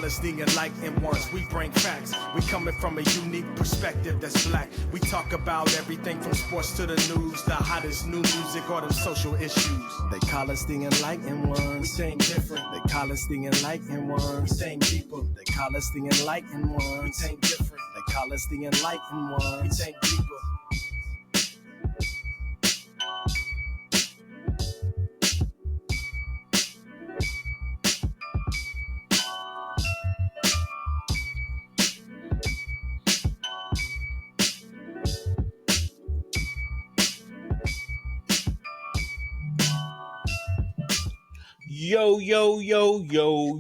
us the enlightened ones. We bring facts. We coming from a unique perspective that's black. We talk about everything from sports to the news, the hottest new music or them social issues. They call us the enlightened ones. We think different. They call us the enlightened ones. We think deeper. They call us the enlightened ones. We think different. They call us the enlightened ones. We think deeper.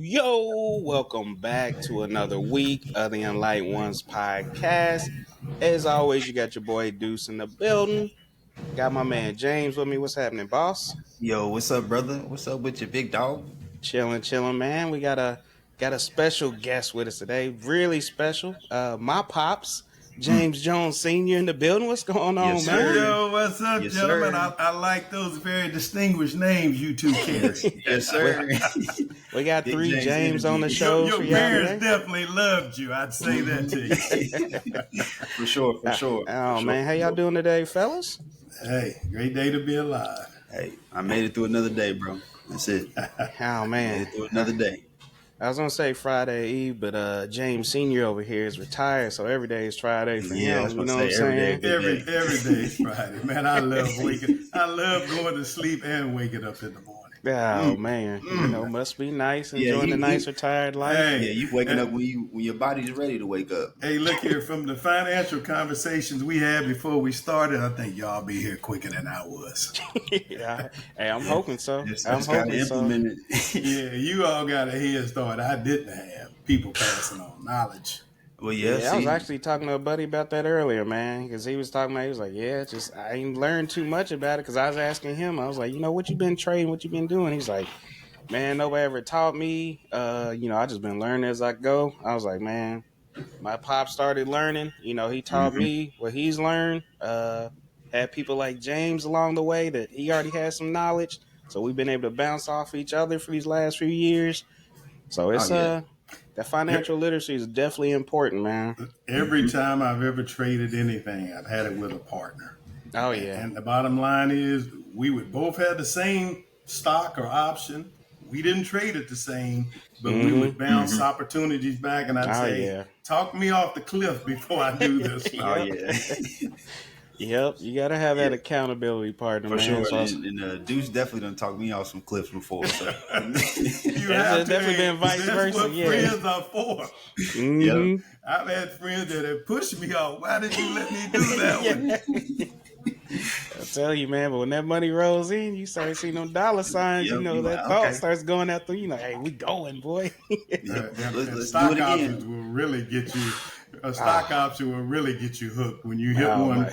Yo, welcome back to another week of the Enlightened Ones podcast. As always, you got your boy Deuce in the building. Got my man James with me. What's happening, boss? Yo, what's up, brother? What's up with your big dog? Chilling, man. We got a special guest with us today. Really special. My pops, James Jones Sr. in the building. What's going on, Yes, man? sir. Yo, what's up, Yes, gentlemen? sir. I like those very distinguished names you two carry. Yes, sir. We got Big three James James on the show. Your for y'all parents today. definitely loved you. I'd say that to you. For sure. Oh, man. How y'all doing today, fellas? Hey, great day to be alive. Hey, I made it through another day, bro. That's it. Oh, Made man. it through another day. I was gonna say Friday Eve, but James Senior over here is retired, so every day is Friday for Yeah, I him. was You gonna know what I'm say every saying? day. Every day's Friday. Man, I love going to sleep and waking up in the morning. Oh man, you know, must be nice Yeah, enjoying he- the nice retired life. Hey, Yeah, you waking up when your body's ready to wake up. Hey, look here, from the financial conversations we had before we started, I think y'all be here quicker than I was. Yeah, hey, I'm hoping so. Just I'm gotta hoping so. implement it. Yeah, you all got a head start. I didn't have people passing on knowledge. Well, Yeah, I was see, actually talking to a buddy about that earlier, man, because he was talking about. He was like, "Yeah, just I ain't learned too much about it." Because I was asking him, I was like, "You know, what you been trading? What you been doing?" He's like, "Man, nobody ever taught me. You know, I just been learning as I go." I was like, "Man, my pop started learning. You know, he taught me what he's learned. Had people like James along the way that he already had some knowledge. So we've been able to bounce off each other for these last few years. So it's yeah. that financial literacy is definitely important, man. Every time I've ever traded anything, I've had it with a partner. Oh yeah, And the bottom line is we would both have the same stock or option. We didn't trade it the same, but we would bounce opportunities back, and I'd say, yeah. talk me off the cliff before I do this. Oh Yep. yeah, Yep, you gotta have that accountability partner, for man. sure. So And Deuce definitely done talked me off some cliffs before. So. You It's definitely been vice That's versa, what yeah. friends are for. mhm. I've had friends that have pushed me off. Why did you let me do that one? I tell you, man, but when that money rolls in, you start seeing them dollar signs. Yep, You know you that like, thought okay. starts going after you. Like, hey, we going, boy. And Let's stock do it again. options will really get you. A stock option will really get you hooked when you hit Oh, one. my.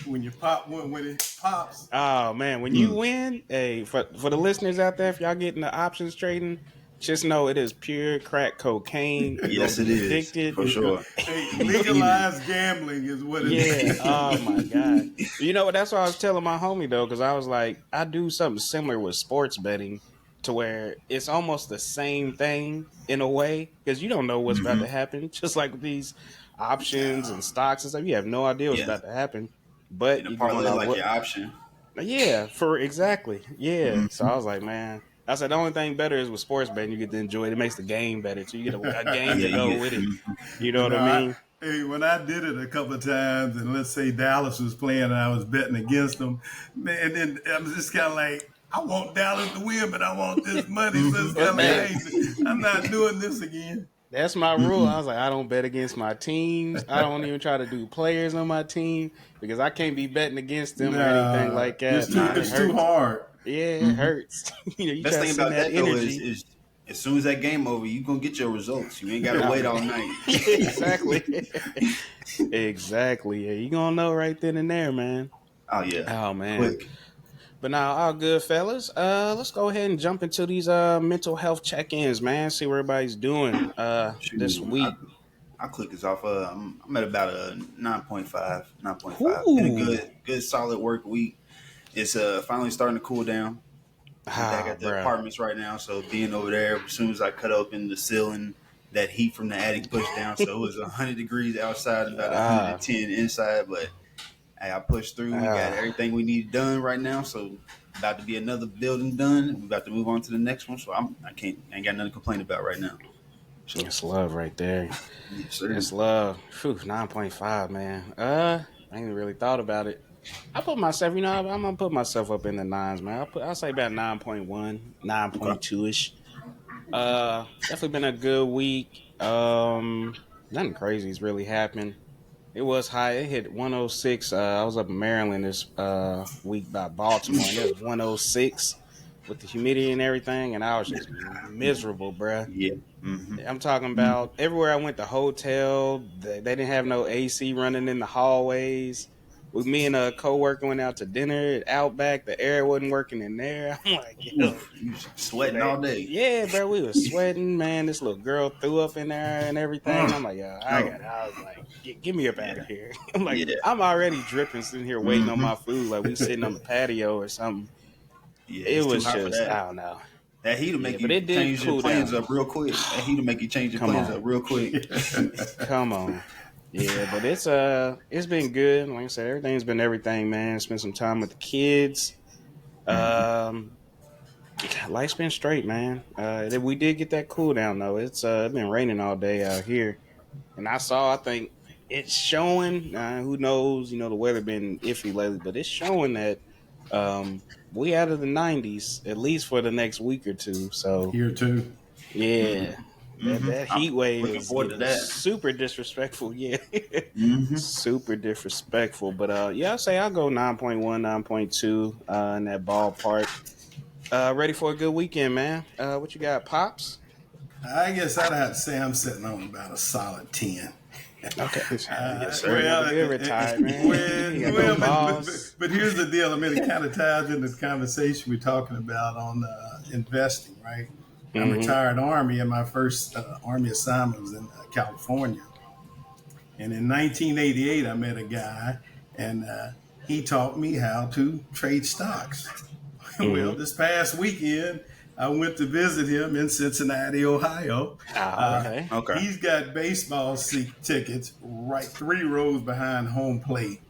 When you pop one, when it pops. Oh man, when you win, hey, for the listeners out there, if y'all getting the options trading, just know it is pure crack cocaine. You're Yes, gonna be it is, addicted. for sure. Hey, legalized gambling is what it is. Yeah. Oh my god. You know what? That's what I was telling my homie though, because I was like, I do something similar with sports betting, to where it's almost the same thing in a way, because you don't know what's about to happen. Just like with these options and stocks and stuff, you have no idea what's Yeah. about to happen. But And you the parlay know like what? your option. Yeah, for exactly. Yeah. So I was like, man. I said the only thing better is with sports betting, you get to enjoy it. It makes the game better. So you get a game Yeah, to go you with get. it. You know what I mean? Hey, when I did it a couple of times, and let's say Dallas was playing and I was betting against them, man, and then I'm just kind of like, I want Dallas to win, but I want this money. So it's kind of like, hey, I'm not doing this again. That's my rule. I was like, I don't bet against my teams. I don't even try to do players on my team because I can't be betting against them or anything like that. It's too hard. Yeah, it hurts. You know, you Best try to thing send about that that though energy. is as soon as that game over, you gonna get your results. You ain't gotta wait all night. Exactly. Exactly. Yeah, you gonna know right then and there, man. Oh yeah. Oh man. Quick. But now, all good, fellas. Let's go ahead and jump into these mental health check-ins, man. See where everybody's doing this Shoot, week. I click this off. I'm at about a 9.5. 9.5. Ooh. Been a good solid work week. It's finally starting to cool down. I'm back at the bruh. apartments right now, so being over there as soon as I cut open the ceiling, that heat from the attic pushed down. So it was 100 degrees outside, about 110 inside. But hey, I pushed through. We got everything we need done right now. So about to be another building done. We're about to move on to the next one. So I ain't got nothing to complain about right now. So, it's love right there. yes, sir. It's love. 9.5, man. I ain't really thought about it. I put myself, I'm gonna put myself up in the nines, man. I'll say about 9.1, 9.2 ish. Definitely been a good week. Nothing crazy's really happened. It was high. It hit 106. I was up in Maryland this week by Baltimore, and it was 106 with the humidity and everything, and I was just miserable, bruh. Yeah. Mm-hmm. I'm talking about everywhere I went, the hotel, they didn't have no AC running in the hallways. With me and a coworker went out to dinner at Outback. The air wasn't working in there. I'm like, yo, You sweating all day. yeah, bro, we was sweating, man. This little girl threw up in there and everything. I'm like, yo, I was like, get me up out of here. I'm like, I'm already dripping, sitting here waiting on my food, like we sitting on the patio or something. Yeah, it was too hot just, I don't know. That heat'll make you change your plans up real quick. That heat'll make you change your plans up real quick. Come on. Yeah, but it's been good. Like I said, everything's been everything, man. Spent some time with the kids. Life's been straight, man. We did get that cool down though. It's been raining all day out here, and I think it's showing. Who knows? The weather been iffy lately, but it's showing that we out of the 90s at least for the next week or two. So here too. Yeah. That heat wave is super disrespectful. Yeah. Super disrespectful. But I'll say I'll go 9.1, 9.2 in that ballpark. Ready for a good weekend, man. What you got, Pops? I guess I'd have to say I'm sitting on about a solid 10. Okay. Yes, sir. Well, retired, man. But here's the deal. I mean, it kind of ties into the conversation we're talking about on investing, right? I'm retired Army, and my first Army assignment was in California. And in 1988, I met a guy, and he taught me how to trade stocks. Well, this past weekend, I went to visit him in Cincinnati, Ohio. Okay. He's got baseball tickets right 3 rows behind home plate.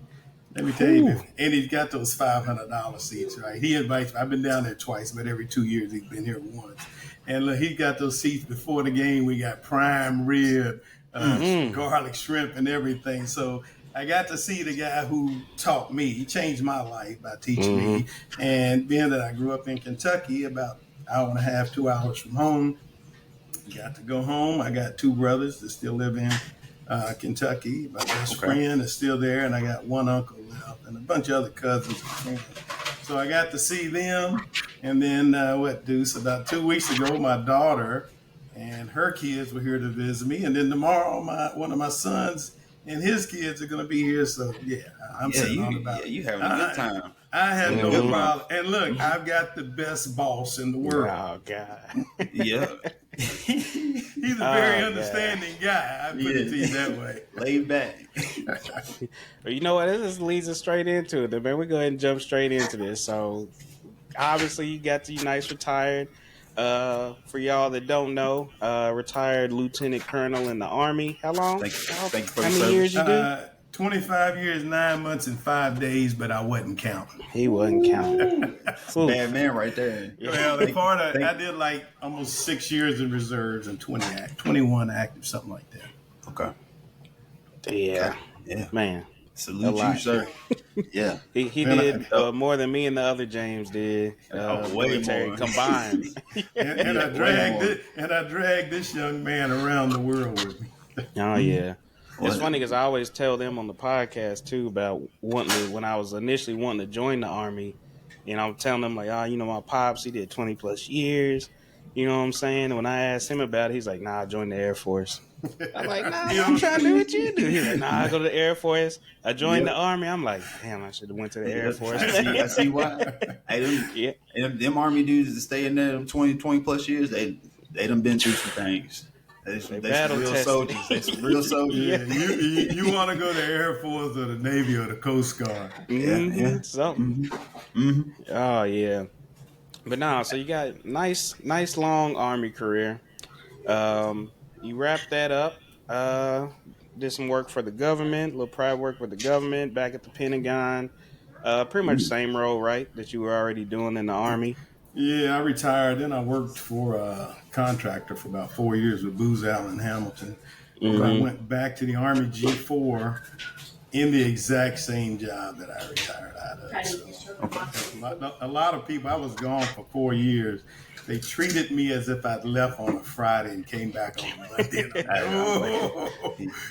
Let me tell you, and he's got those $500 seats, right? He invites me. I've been down there twice, but every 2 years he's been here once. And look, he got those seats before the game. We got prime rib, garlic shrimp, and everything. So I got to see the guy who taught me. He changed my life by teaching me. And being that I grew up in Kentucky, about an hour and a half, 2 hours from home, got to go home. I got 2 brothers that still live in Kentucky. My best friend is still there, and I got 1 uncle left, and a bunch of other cousins and friends. So I got to see them. And then, Deuce, about 2 weeks ago, my daughter and her kids were here to visit me. And then tomorrow, one of my sons and his kids are going to be here. So, I'm sitting on about it. You having a good time. I have no problem. And look, I've got the best boss in the world. Oh, God. Yeah. He's a very understanding guy. I put it to you that way. Laid back. But you know what? This leads us straight into it, man. We go ahead and jump straight into this. So, obviously, you got the nice retired. For y'all that don't know, retired lieutenant colonel in the Army. How long? Thank you for How the many service. years you do? 25 years, 9 months, and 5 days, but I wasn't counting. He wasn't counting. Bad man right there. Well, I did like almost 6 years in reserves and 21 active, something like that. Okay. Yeah. Yeah. Man. Salute you, sir. Yeah. He did more than me and the other James did. Way more. Combined. and I dragged this young man around the world with me. Oh, yeah. It's funny because I always tell them on the podcast, too, about when I was initially wanting to join the Army. And I'm telling them, like, my pops, he did 20 plus years. You know what I'm saying? And when I asked him about it, he's like, nah, I joined the Air Force. I'm like, nah, I'm trying to do what you do. He's like, nah, I go to the Air Force. I joined the Army. I'm like, damn, I should have went to the Air Force. I see why. Them Army dudes that stay in there 20 plus years, they done been through some things. They some real soldiers. They some real soldiers. Yeah, you want to go to the Air Force or the Navy or the Coast Guard. Something. Oh, yeah. But no, so you got nice long Army career. you wrapped that up. Did some work for the government, a little private work with the government back at the Pentagon. Pretty much same role, right? That you were already doing in the Army. Yeah, I retired. Then I worked for a contractor for about 4 years with Booz Allen Hamilton. Before I Mm-hmm. went back to the Army G4 in the exact same job that I retired out of. So a lot of people, I was gone for 4 years. They treated me as if I'd left on a Friday and came back on a Monday. And I'm like, oh,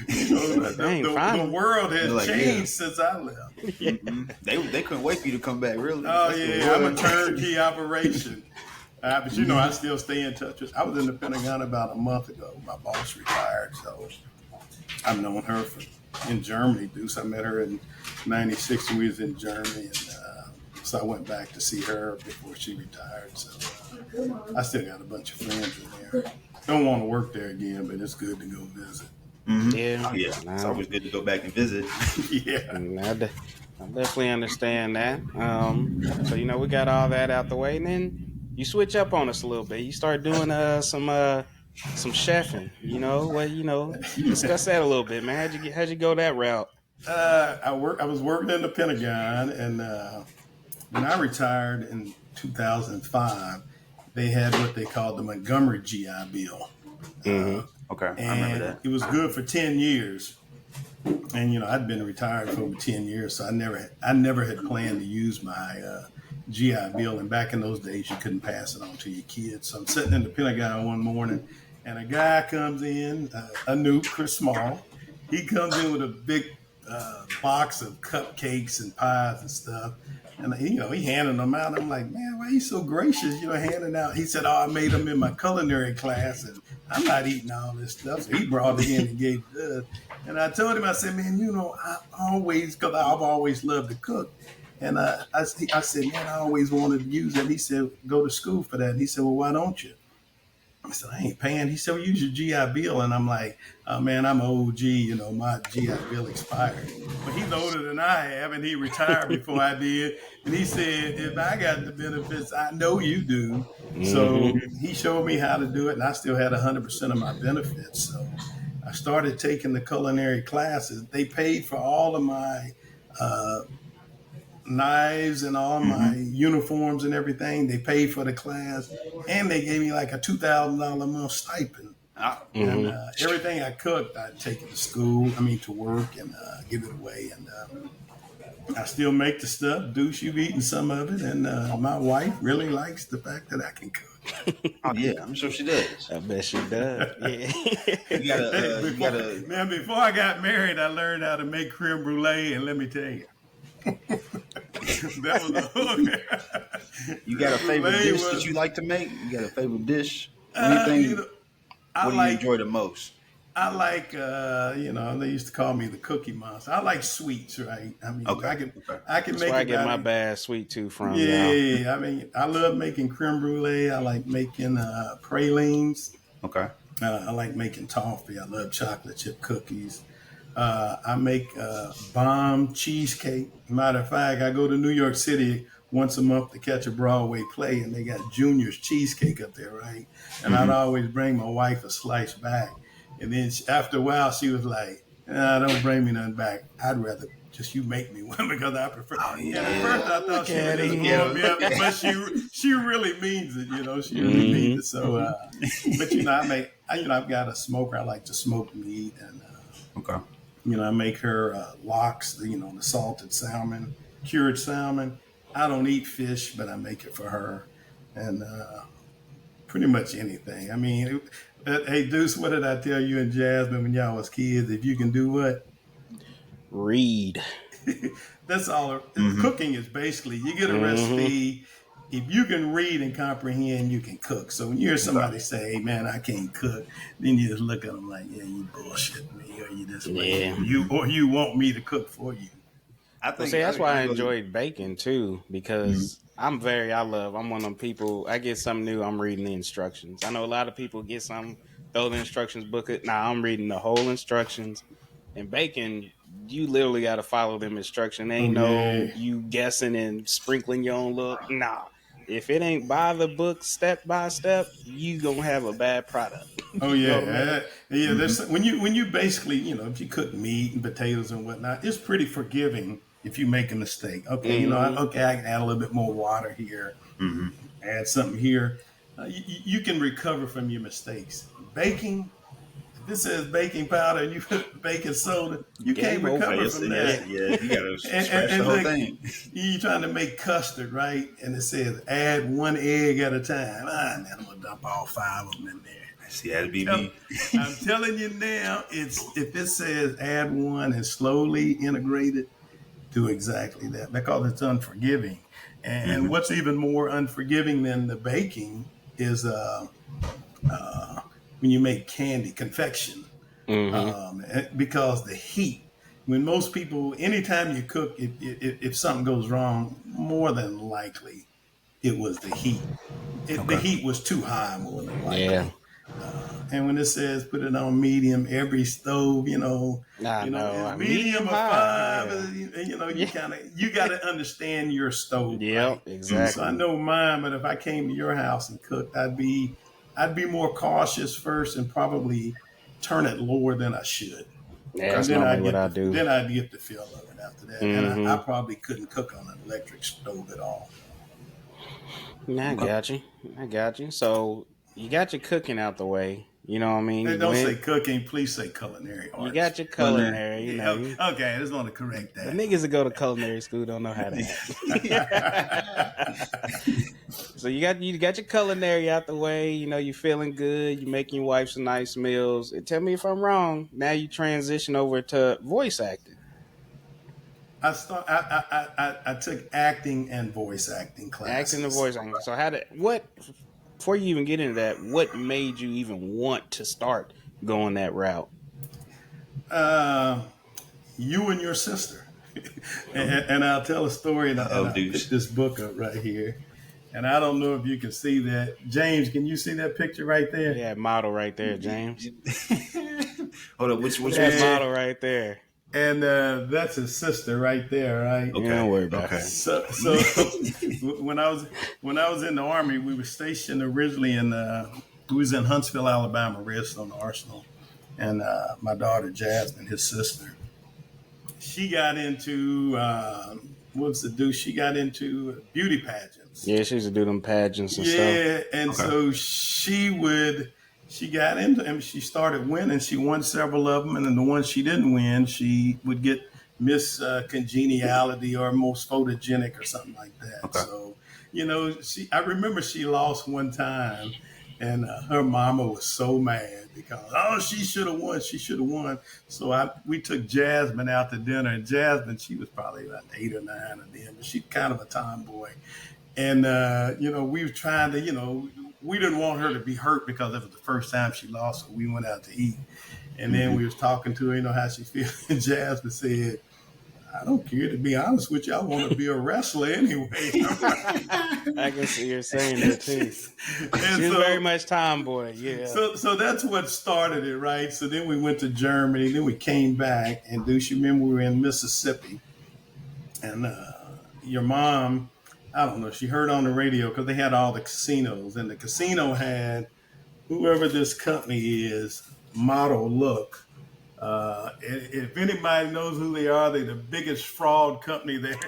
Like, dang, the world has like, changed since I left. Mm-hmm. They couldn't wait for you to come back. Really? Oh yeah, I'm a turnkey operation. But I still stay in touch with. I was in the Pentagon about a month ago. My boss retired, so I've known her in Germany. Deuce, I met her in '96 when we was in Germany, and so I went back to see her before she retired. So I still got a bunch of friends in there. Don't want to work there again, but it's good to go visit. Mm-hmm. Yeah, Oh, yeah. It's always good to go back and visit. Yeah. I definitely understand that. So we got all that out the way, and then you switch up on us a little bit. You start doing some chefing. Discuss that a little bit, man. How'd you go that route? I was working in the Pentagon, and when I retired in 2005, they had what they called the Montgomery GI Bill. Mm-hmm. Okay, I and remember that. it was good for 10 years. And I'd been retired for over 10 years, so I never had planned to use my GI Bill. And back in those days, you couldn't pass it on to your kids. So I'm sitting in the Pentagon one morning, and a guy comes in, a nuke, Chris Small. He comes in with a big box of cupcakes and pies and stuff. And he handed them out. I'm like, man, why are you so gracious? Handing out. He said, oh, I made them in my culinary class, and I'm not eating all this stuff. So he brought it in and gave it to us. And I told him, I said, man, because I've always loved to cook. And I said, man, I always wanted to use it. He said, go to school for that. And he said, well, why don't you? I said, I ain't paying. He said, well, use your GI Bill. And I'm like, man, I'm an OG. My GI Bill expired. But he's older than I have, and he retired before I did. And he said, if I got the benefits, I know you do. Mm-hmm. So he showed me how to do it, and I still had 100% of my benefits. So I started taking the culinary classes. They paid for all of my knives and all my uniforms and everything. They paid for the class, and they gave me like a $2,000 a month stipend. And everything I cooked, I'd take it to work, and give it away. And I still make the stuff. Deuce, you've eaten some of it, and my wife really likes the fact that I can cook. Oh yeah, I'm sure she does. I bet she does. Yeah. Man, before I got married, I learned how to make creme brulee, and let me tell you. That was the hook. You got a favorite dish that you like to make? You got a favorite dish? What do you enjoy the most? I like, they used to call me the Cookie Monster. I like sweets, right? I mean, I can That's make. Where I get my bad sweet tooth from. Yeah, I mean, I love making creme brulee. I like making pralines. Okay. I like making toffee. I love chocolate chip cookies. I make bomb cheesecake. Matter of fact, I go to New York City once a month to catch a Broadway play, and they got Junior's cheesecake up there, right? And I'd always bring my wife a slice back. And then after a while, she was like, don't bring me nothing back. I'd rather just you make me one because I prefer. Oh, yeah. And at first I thought she was just blowing me up, but she really means it, She really means it. So, but I've got a smoker. I like to smoke meat, and I make her lox, the salted salmon, cured salmon. I don't eat fish, but I make it for her, and pretty much anything. I mean. Hey, Deuce, what did I tell you and Jasmine when y'all was kids? If you can do what? Read. That's all. Cooking is basically, you get a recipe. If you can read and comprehend, you can cook. So when you hear somebody say, hey, man, I can't cook, then you just look at them like, yeah, you bullshit me, or you just you want me to cook for you. That's why I enjoyed baking too, because I'm one of them people. I get something new, I'm reading the instructions. I know a lot of people get something, throw the instructions book it. Nah, I'm reading the whole instructions. And baking, you literally got to follow them instructions. Ain't no you guessing and sprinkling your own look. Nah, if it ain't by the book, step by step, you gonna have a bad product. Oh You know what I mean? yeah. There's when you basically if you cook meat and potatoes and whatnot, it's pretty forgiving if you make a mistake. Okay, Mm-hmm. I can add a little bit more water here, add something here. You can recover from your mistakes. Baking, if it says baking powder and you put baking soda, you can't Game over. recover Yes, from yes, that. yeah. You gotta scratch the And whole look, thing. you trying to make custard, right? And it says add one egg at a time. Man, I'm gonna dump all 5 of them in there. See, that'd be me. I'm telling you now, if it says add one and slowly integrate it, do exactly that because it's unforgiving. And what's even more unforgiving than the baking is when you make candy confection, Mm-hmm. because the heat. When most people, anytime you cook, if something goes wrong, more than likely it was the heat. The Okay. heat was too high, more than Yeah. likely. And when it says put it on medium, every stove, I know. is Medium medium or high. 5. Yeah. You got to understand your stove, right? Yep. So I Exactly. know mine, but if I came to your house and cooked, I'd be more cautious first and probably turn it lower than I should, Yeah, and that's normally what I do. then I'd get the feel of it after that. And I Mm-hmm. probably couldn't cook on an electric stove at all. I Okay. got you. I got you. So you got your cooking out the way. You know what I mean? Hey, You don't say went. cooking, please say culinary You arts. got your Culinary. culinary. You know. Yeah, okay, I just want to correct The that. niggas that go to culinary school don't know how to act. So you got your culinary out the way. You know you feeling good. You making your wife some nice meals. And tell me if I'm wrong. Now you transition over to voice acting. I took acting and voice acting Acting and classes. voice acting. So how did what before you even get into that? What made you even want to start going that route? Uh, you and your sister, and I'll tell a story, and Oh, I picked Deuce. this book up right here, and I don't know if you can see that. James, can you see that picture right there? Yeah, model right there, James. Hold up. Which Look was at that it? model right there. And that's his sister right there, right? You Okay. don't worry about Okay. her. So when I was in the army, we were stationed originally we was in Huntsville, Alabama, Redstone Arsenal, and my daughter Jasmine, his sister, she got into what was the Deuce? She got into beauty pageants. Yeah, she used to do them pageants and stuff. Yeah, and Okay. so she got into them. She started winning. She won several of them, and then the ones she didn't win, she would get Miss Congeniality or most photogenic or something like that. Okay. So, I remember she lost one time, and her mama was so mad because she should have won. She should have won. So we took Jasmine out to dinner, and Jasmine, she was probably about 8 or 9 of them, but she's kind of a tomboy. And we were trying to, we didn't want her to be hurt because it was the first time she lost, so we went out to eat. And then we was talking to her, how she feels. And Jasmine said, I don't care, to be honest with you, I want to be a wrestler anyway. I can see her saying that too. And She was so, very much tomboy, yeah. so that's what started it, right? So then we went to Germany, then we came back, and do you remember we were in Mississippi, and your mom, I don't know, she heard on the radio because they had all the casinos, and the casino had whoever this company is, Model Look. If anybody knows who they are, they're the biggest fraud company that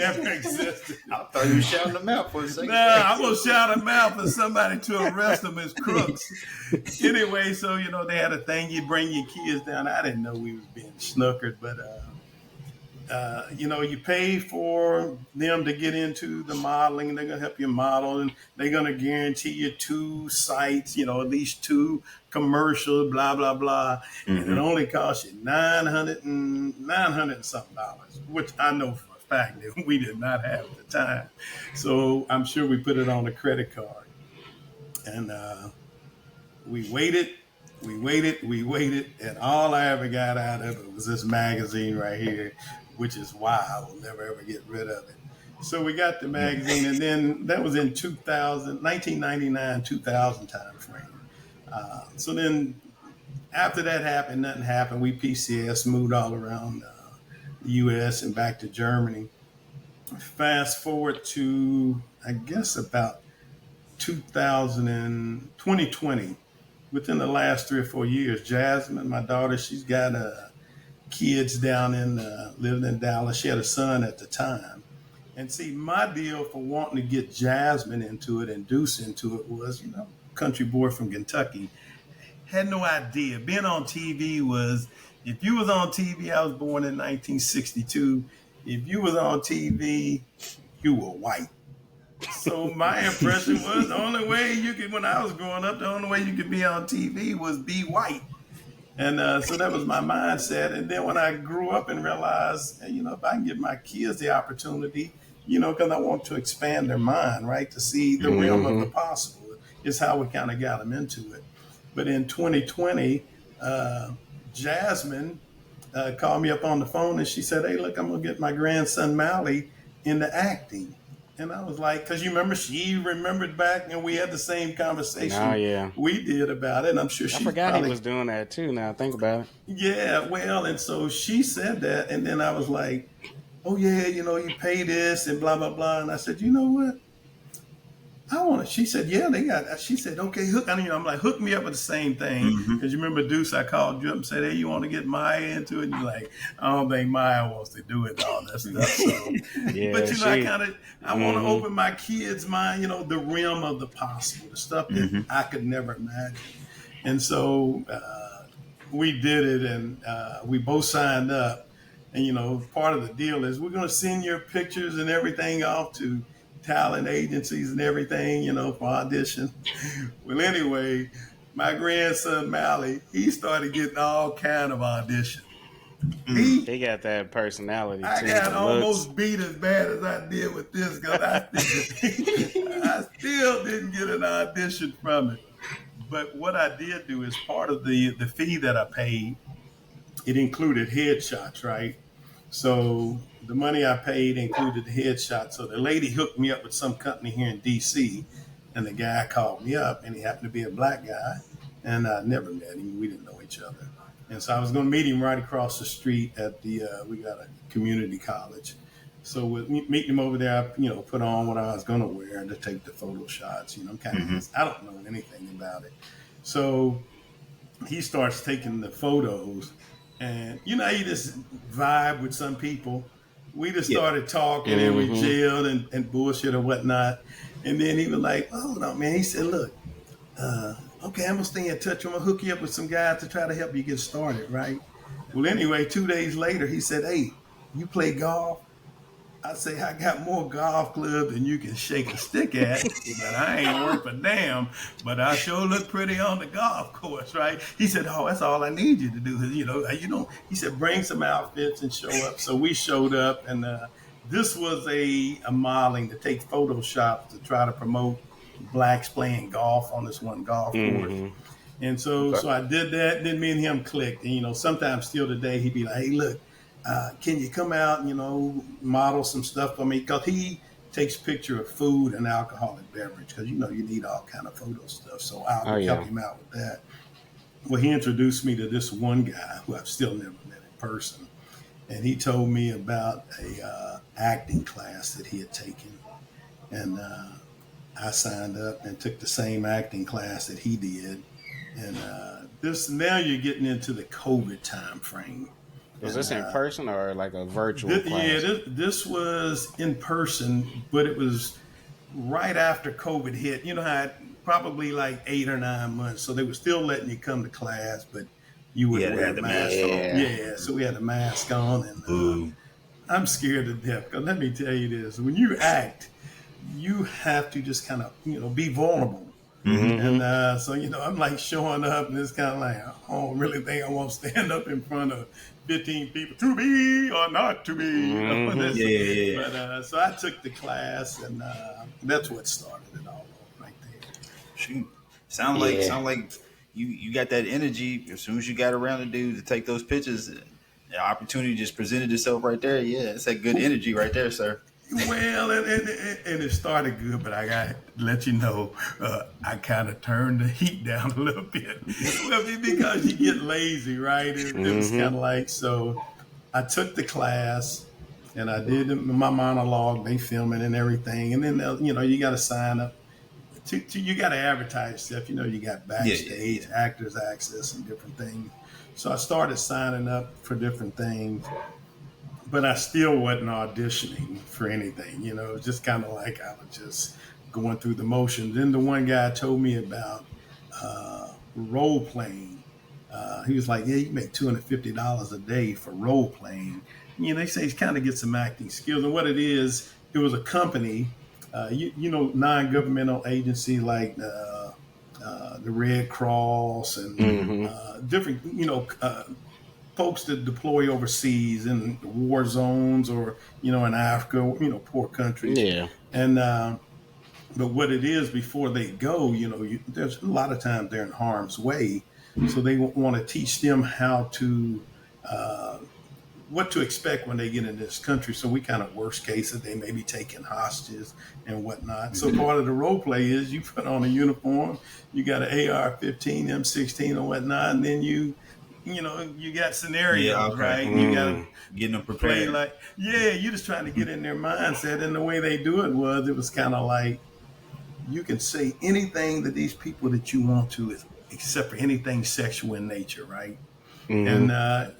ever existed. I thought you were shouting them out for a second. Nah, I'm gonna shout them out for somebody to arrest them as crooks. Anyway, so they had a thing, you bring your kids down. I didn't know we was being snookered, but you pay for them to get into the modeling. They're gonna help you model, and they're gonna guarantee you 2 sites. At least 2 commercials. Blah blah blah, and it only costs you $900 and something dollars, which I know for a fact that we did not have at the time. So I'm sure we put it on a credit card, and we waited. We waited, and all I ever got out of it was this magazine right here, which is why I will never ever get rid of it. So we got the magazine, and then that was in 1999, 2000 time frame. So then after that happened, nothing happened. We PCS moved all around the U.S. and back to Germany. fast forward to, I guess, about 2000 and 2020. Within the last 3 or 4 years, Jasmine, my daughter, she's got kids down in living in Dallas. She had a son at the time. And see, my deal for wanting to get Jasmine into it and Deuce into it was, country boy from Kentucky. Had no idea. Being on TV was, if you was on TV, I was born in 1962. If you was on TV, you were white. So my impression was the only way you could, when I was growing up, the only way you could be on TV was be white. And so that was my mindset. And then when I grew up and realized, if I can give my kids the opportunity, because I want to expand their mind, right, to see the realm of the possible, is how we kind of got them into it. But in 2020, Jasmine called me up on the phone and she said, "Hey, look, I'm going to get my grandson Mally into acting." And I was like, because she remembered back and we had the same conversation we did about it. And I'm sure I forgot he was doing that too. Now I think about it. Yeah, well, and so she said that. And then I was like, "Oh, yeah, you pay this and blah, blah, blah." And I said, "You know what? I want to." She said, "Yeah, they got." She said, "Okay, I'm like, hook me up with the same thing." Because you remember, Deuce, I called you up and said, "Hey, you want to get Maya into it?" And you're like, "I don't think Maya wants to do it and all that stuff." So, yeah, but I want to open my kids' mind, the realm of the possible, the stuff that I could never imagine. And so we did it, and we both signed up. And part of the deal is we're going to send your pictures and everything off to talent agencies and everything, for audition. Well, anyway, my grandson Mally, he started getting all kind of auditions. He got that personality too. I got almost beat as bad as I did with this because I still didn't get an audition from it. But what I did do is part of the fee that I paid, it included headshots, right? So the money I paid included the headshot. So the lady hooked me up with some company here in D.C. And the guy called me up, and he happened to be a black guy. And I never met him. We didn't know each other. And so I was going to meet him right across the street at we got a community college. So with meeting him over there, I, put on what I was going to wear to take the photo shots. I don't know anything about it. So he starts taking the photos. And you just vibe with some people. We just started talking and we jailed and bullshit or whatnot. And then he was like, "Oh no, man." He said, "Look, okay, I'm gonna stay in touch. I'm gonna hook you up with some guys to try to help you get started, right?" Well, anyway, 2 days later, he said, "Hey, you play golf?" I say, "I got more golf clubs than you can shake a stick at, but I ain't worth a damn. But I sure look pretty on the golf course, right?" He said, "Oh, that's all I need you to do. He said, bring some outfits and show up." So we showed up, and this was a modeling to take Photoshop to try to promote blacks playing golf on this one golf course. And so I did that. And then me and him clicked. And sometimes still today he'd be like, "Hey, look. Can you come out, model some stuff for me?" Because he takes picture of food and alcoholic beverage because, you need all kind of photo stuff. So I'll help him out with that. Well, he introduced me to this one guy who I've still never met in person. And he told me about a acting class that he had taken. And I signed up and took the same acting class that he did. And now you're getting into the COVID time frame. Was this in person or like a virtual class? Yeah, this was in person, but it was right after COVID hit. You know how probably like 8 or 9 months. So they were still letting you come to class, but you would wear the mask on. Yeah, so we had a mask on. And I'm scared to death because let me tell you this. When you act, you have to just kind of, be vulnerable. And so, I'm like showing up and it's kind of like, I don't really think I want to stand up in front of 15 people to be or not to be. But so I took the class and that's what started it all off right there. Shoot. Sound like you got that energy as soon as you got around the dude to take those pictures. The opportunity just presented itself right there. Yeah, it's that good energy right there, sir. Well, and it started good, but I got to let you know, I kind of turned the heat down a little bit. Well, because you get lazy, right? It was kind of like, so I took the class, and I did my monologue. They film it and everything, and then you got to sign up. You got to advertise stuff. You got backstage, actors access, and different things. So I started signing up for different things, but I still wasn't auditioning for anything. It was just kind of like I was just going through the motions. Then the one guy told me about role playing. He was like, "Yeah, you make $250 a day for role playing." They say it's kind of get some acting skills, and what it is, it was a company. Non-governmental agency like the Red Cross and different, folks that deploy overseas in war zones or, in Africa, poor countries. Yeah. And, but what it is before they go, there's a lot of times they're in harm's way. So they want to teach them how to, what to expect when they get in this country. So we kind of worst cases, they may be taking hostages and whatnot. So part of the role play is you put on a uniform, you got an AR-15, M16 and whatnot, and then you got scenarios, right? You got to getting them prepared. You're just trying to get in their mindset. And the way they do it was kind of like, you can say anything to these people that you want to, except for anything sexual in nature, right? And, I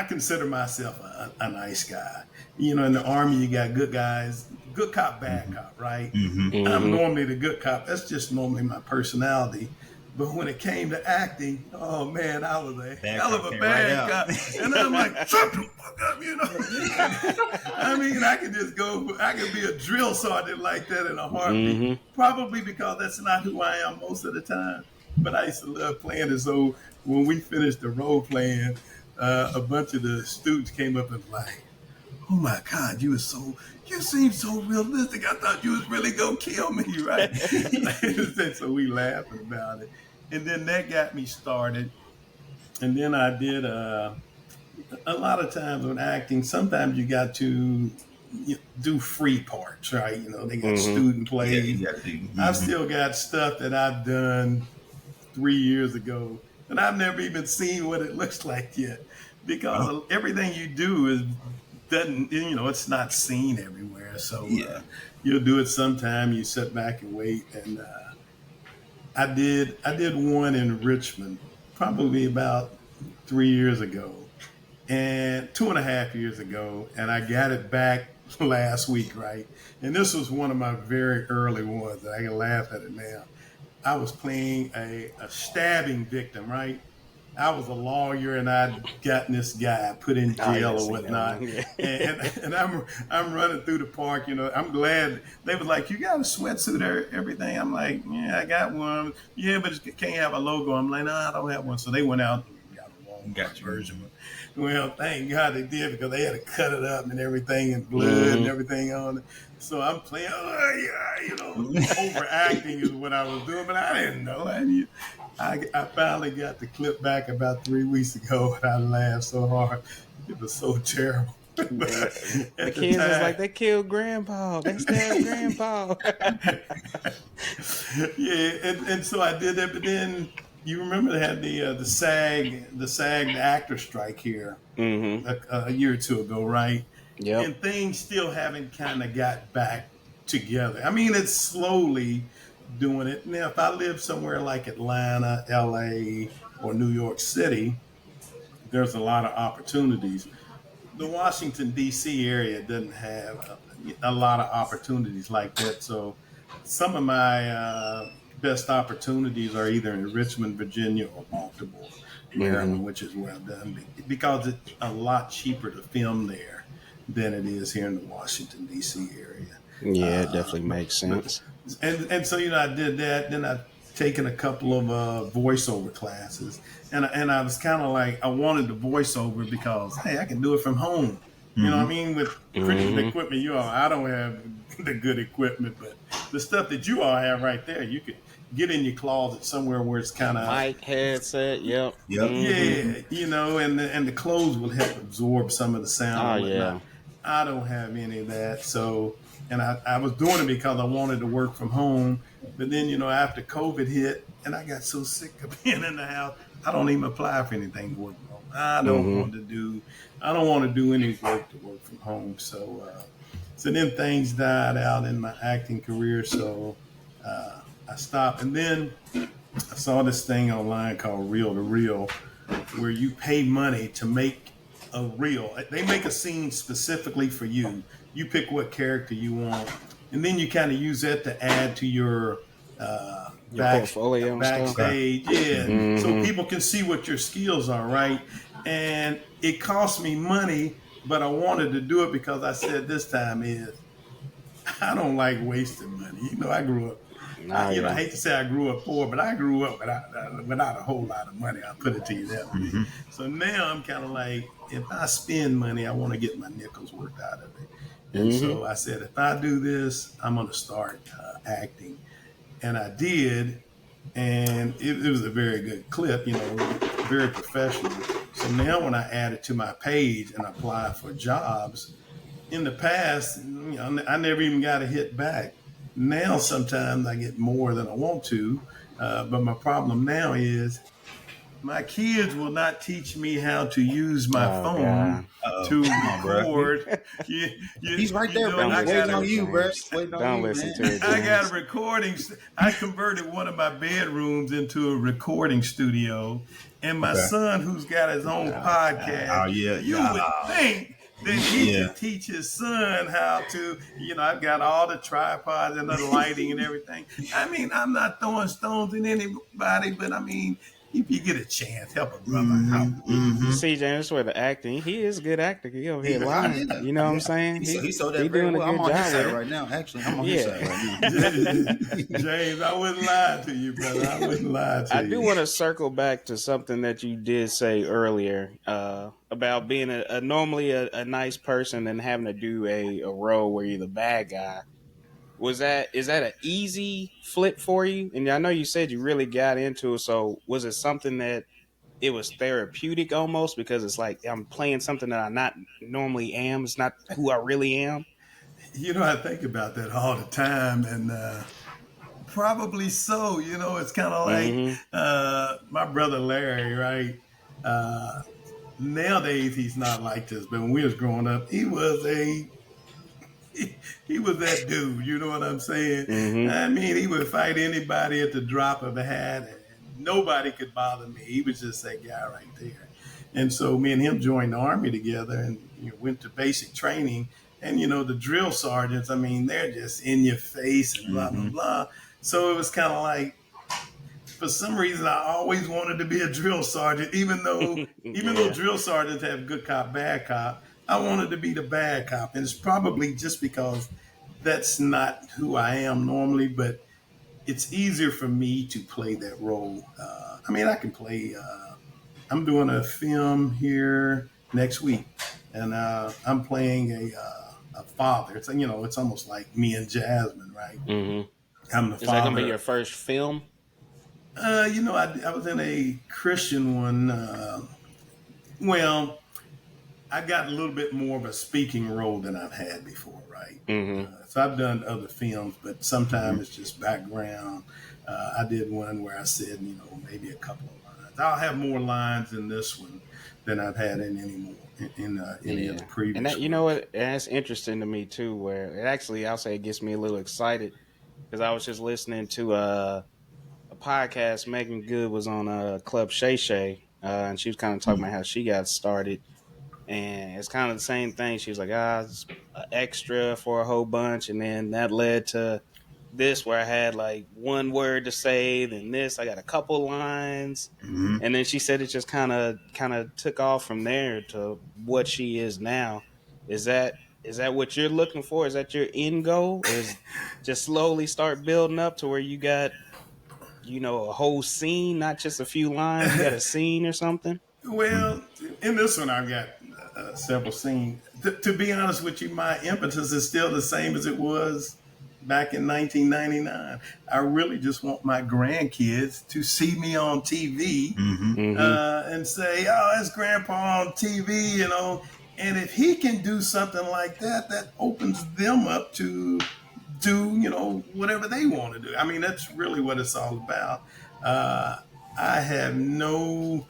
consider myself a nice guy. In the Army, you got good guys, good cop, bad cop, right? I'm normally the good cop. That's just normally my personality. But when it came to acting, oh man, I was a hell of a bad cop. And I'm like, shut the fuck up, I could just I could be a drill sergeant like that in a heartbeat. Probably because that's not who I am most of the time. But I used to love playing it. So when we finished the role playing, a bunch of the students came up and like, "Oh my God, you seem so realistic. I thought you was really gonna kill me, right?" So we laughing about it, and then that got me started. And then I did a lot of times with acting. Sometimes you got to do free parts, right? They got student plays. I've still got stuff that I've done 3 years ago. And I've never even seen what it looks like yet, because everything you do it's not seen everywhere. So you'll do it sometime. You sit back and wait. And I did one in Richmond probably about 3 years ago, and 2.5 years ago, and I got it back last week, right? And this was one of my very early ones. I can laugh at it now. I was playing a stabbing victim, right? I was a lawyer, and I'd gotten this guy put in jail or whatnot. And I'm running through the park. I'm glad they was like, "You got a sweatsuit or everything?" I'm like, "Yeah, I got one." "Yeah, but it can't have a logo." I'm like, "No, I don't have one." So they went out and got a long version. Well, thank God they did, because they had to cut it up and everything, and blood and everything on it. So I'm playing, overacting is what I was doing, but I didn't know. I finally got the clip back about 3 weeks ago, and I laughed so hard. It was so terrible. The kids was like, "They killed Grandpa. They stabbed Grandpa." And so I did that, but then you remember they had the SAG actor strike here a year or two ago, right? Yep. And things still haven't kind of got back together. It's slowly doing it. Now, if I live somewhere like Atlanta, LA, or New York City, there's a lot of opportunities. The Washington, D.C. area doesn't have a lot of opportunities like that. So some of my best opportunities are either in Richmond, Virginia, or Baltimore, Maryland, which is where I've done, because it's a lot cheaper to film there than it is here in the Washington, D.C. area. Yeah, it definitely makes sense. And so, I did that. Then I've taken a couple of voiceover classes. And I was kind of like, I wanted the voiceover because, hey, I can do it from home. You know what I mean? With the equipment you all, I don't have the good equipment, but the stuff that you all have right there, you could get in your closet somewhere where it's kind of mic, headset, yep. Yeah, and the clothes will help absorb some of the sound. Oh, yeah. I don't have any of that. So, and I was doing it because I wanted to work from home. But then, after COVID hit, and I got so sick of being in the house, I don't even apply for anything to work from home. I don't want to do. I don't want to do any work to work from home. So then things died out in my acting career. So I stopped, and then I saw this thing online called Reel to Reel, where you pay money to make a reel. They make a scene specifically for you. You pick what character you want, and then you kind of use that to add to your portfolio and stuff. backstage. Yeah, so people can see what your skills are, right? And it cost me money, but I wanted to do it because I said this time is I don't like wasting money. I grew up. I hate to say I grew up poor, but I grew up without a whole lot of money. I'll put it to you that way. Mm-hmm. So now I'm kind of like, if I spend money, I want to get my nickels worked out of it. And so I said, if I do this, I'm going to start acting. And I did. And it was a very good clip, very professional. So now when I add it to my page and apply for jobs, in the past, I never even got a hit back. Now sometimes I get more than I want to, but my problem now is my kids will not teach me how to use my phone to record. He's right there, bro. Waiting on you, bro. Don't listen to it. I got a recording. I converted one of my bedrooms into a recording studio, and my son, who's got his own podcast, you would think that he could teach his son how to, I've got all the tripods and the lighting and everything. I mean, I'm not throwing stones at anybody, but I mean, if you get a chance, help a brother out. See, James, where the acting, he is a good actor. He over here lying. You know what I'm saying? He sold that very well. I'm on his side right now. Actually, I'm on his side right now. James, I wouldn't lie to you, brother. I wouldn't lie to you. I do want to circle back to something that you did say earlier about being normally a nice person and having to do a role where you're the bad guy. Is that an easy flip for you? And I know you said you really got into it. So was it something that it was therapeutic almost because it's like I'm playing something that I not normally am. It's not who I really am. I think about that all the time, and probably so. It's kind of like my brother Larry, right? Nowadays he's not like this, but when we was growing up, he was that dude. You know what I'm saying? I mean, he would fight anybody at the drop of a hat. Nobody could bother me. He was just that guy right there. And so me and him joined the Army together and went to basic training. And, the drill sergeants, I mean, they're just in your face and blah, blah, blah. So it was kind of like, for some reason, I always wanted to be a drill sergeant, even though drill sergeants have good cop, bad cop. I wanted to be the bad cop. And it's probably just because that's not who I am normally, but it's easier for me to play that role. I mean, I can play. I'm doing a film here next week, and I'm playing a father. It's it's almost like me and Jasmine, right? I'm the father. Is that gonna be your first film? I was in a Christian one. Well, I got a little bit more of a speaking role than I've had before, right? So I've done other films, but sometimes it's just background. I did one where I said, maybe a couple of lines. I'll have more lines in this one than I've had in any of the previous. And that, you know what? That's interesting to me too. Where it actually, I'll say, it gets me a little excited because I was just listening to a podcast. Megan Good was on Club Shay Shay, and she was kind of talking about how she got started. And it's kind of the same thing. She was like, it's an extra for a whole bunch. And then that led to this where I had like one word to say. Then this, I got a couple lines. And then she said it just kind of took off from there to what she is now. Is that what you're looking for? Is that your end goal? Is just slowly start building up to where you got, a whole scene, not just a few lines. You got a scene or something? Well, in this one, I've got several scenes. To be honest with you, my impetus is still the same as it was back in 1999. I really just want my grandkids to see me on TV and say, "Oh, that's Grandpa on TV," And if he can do something like that, that opens them up to do, whatever they want to do. I mean, that's really what it's all about. I have no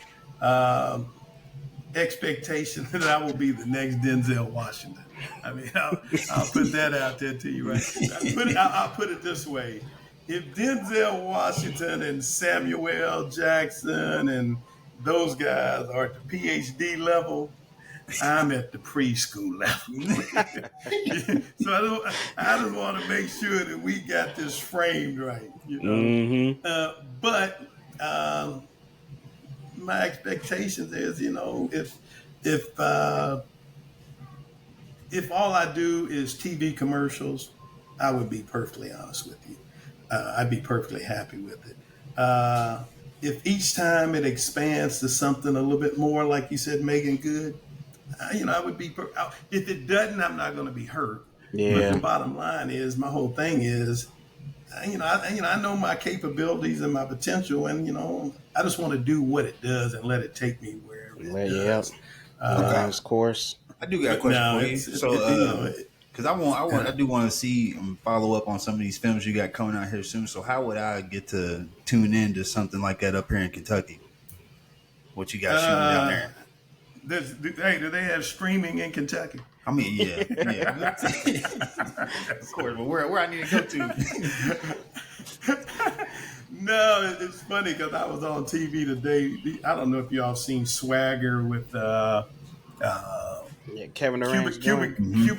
expectation that I will be the next Denzel Washington. I mean, I'll put that out there to you, right? I'll put it this way: if Denzel Washington and Samuel L. Jackson and those guys are at the PhD level, I'm at the preschool level. So I just want to make sure that we got this framed right, you know. But my expectations is, you know, if all I do is TV commercials, I would be perfectly honest with you. I'd be perfectly happy with it. If each time it expands to something a little bit more, like you said, Megan Good, you know, I would be. If it doesn't, I'm not going to be hurt. Yeah. But the bottom line is, my whole thing is, I know my capabilities and my potential, and you know, I just want to do what it does and let it take me wherever it does. Of course. I do got a question for you. So, because I do want to see follow up on some of these films you got coming out here soon. So, how would I get to tune in to something like that up here in Kentucky? What you got shooting down there? Hey, do they have streaming in Kentucky? I mean, yeah. Of course, but where I need to go to? No, it's funny because I was on TV today. I don't know if y'all seen Swagger with Kevin Durant's Cuba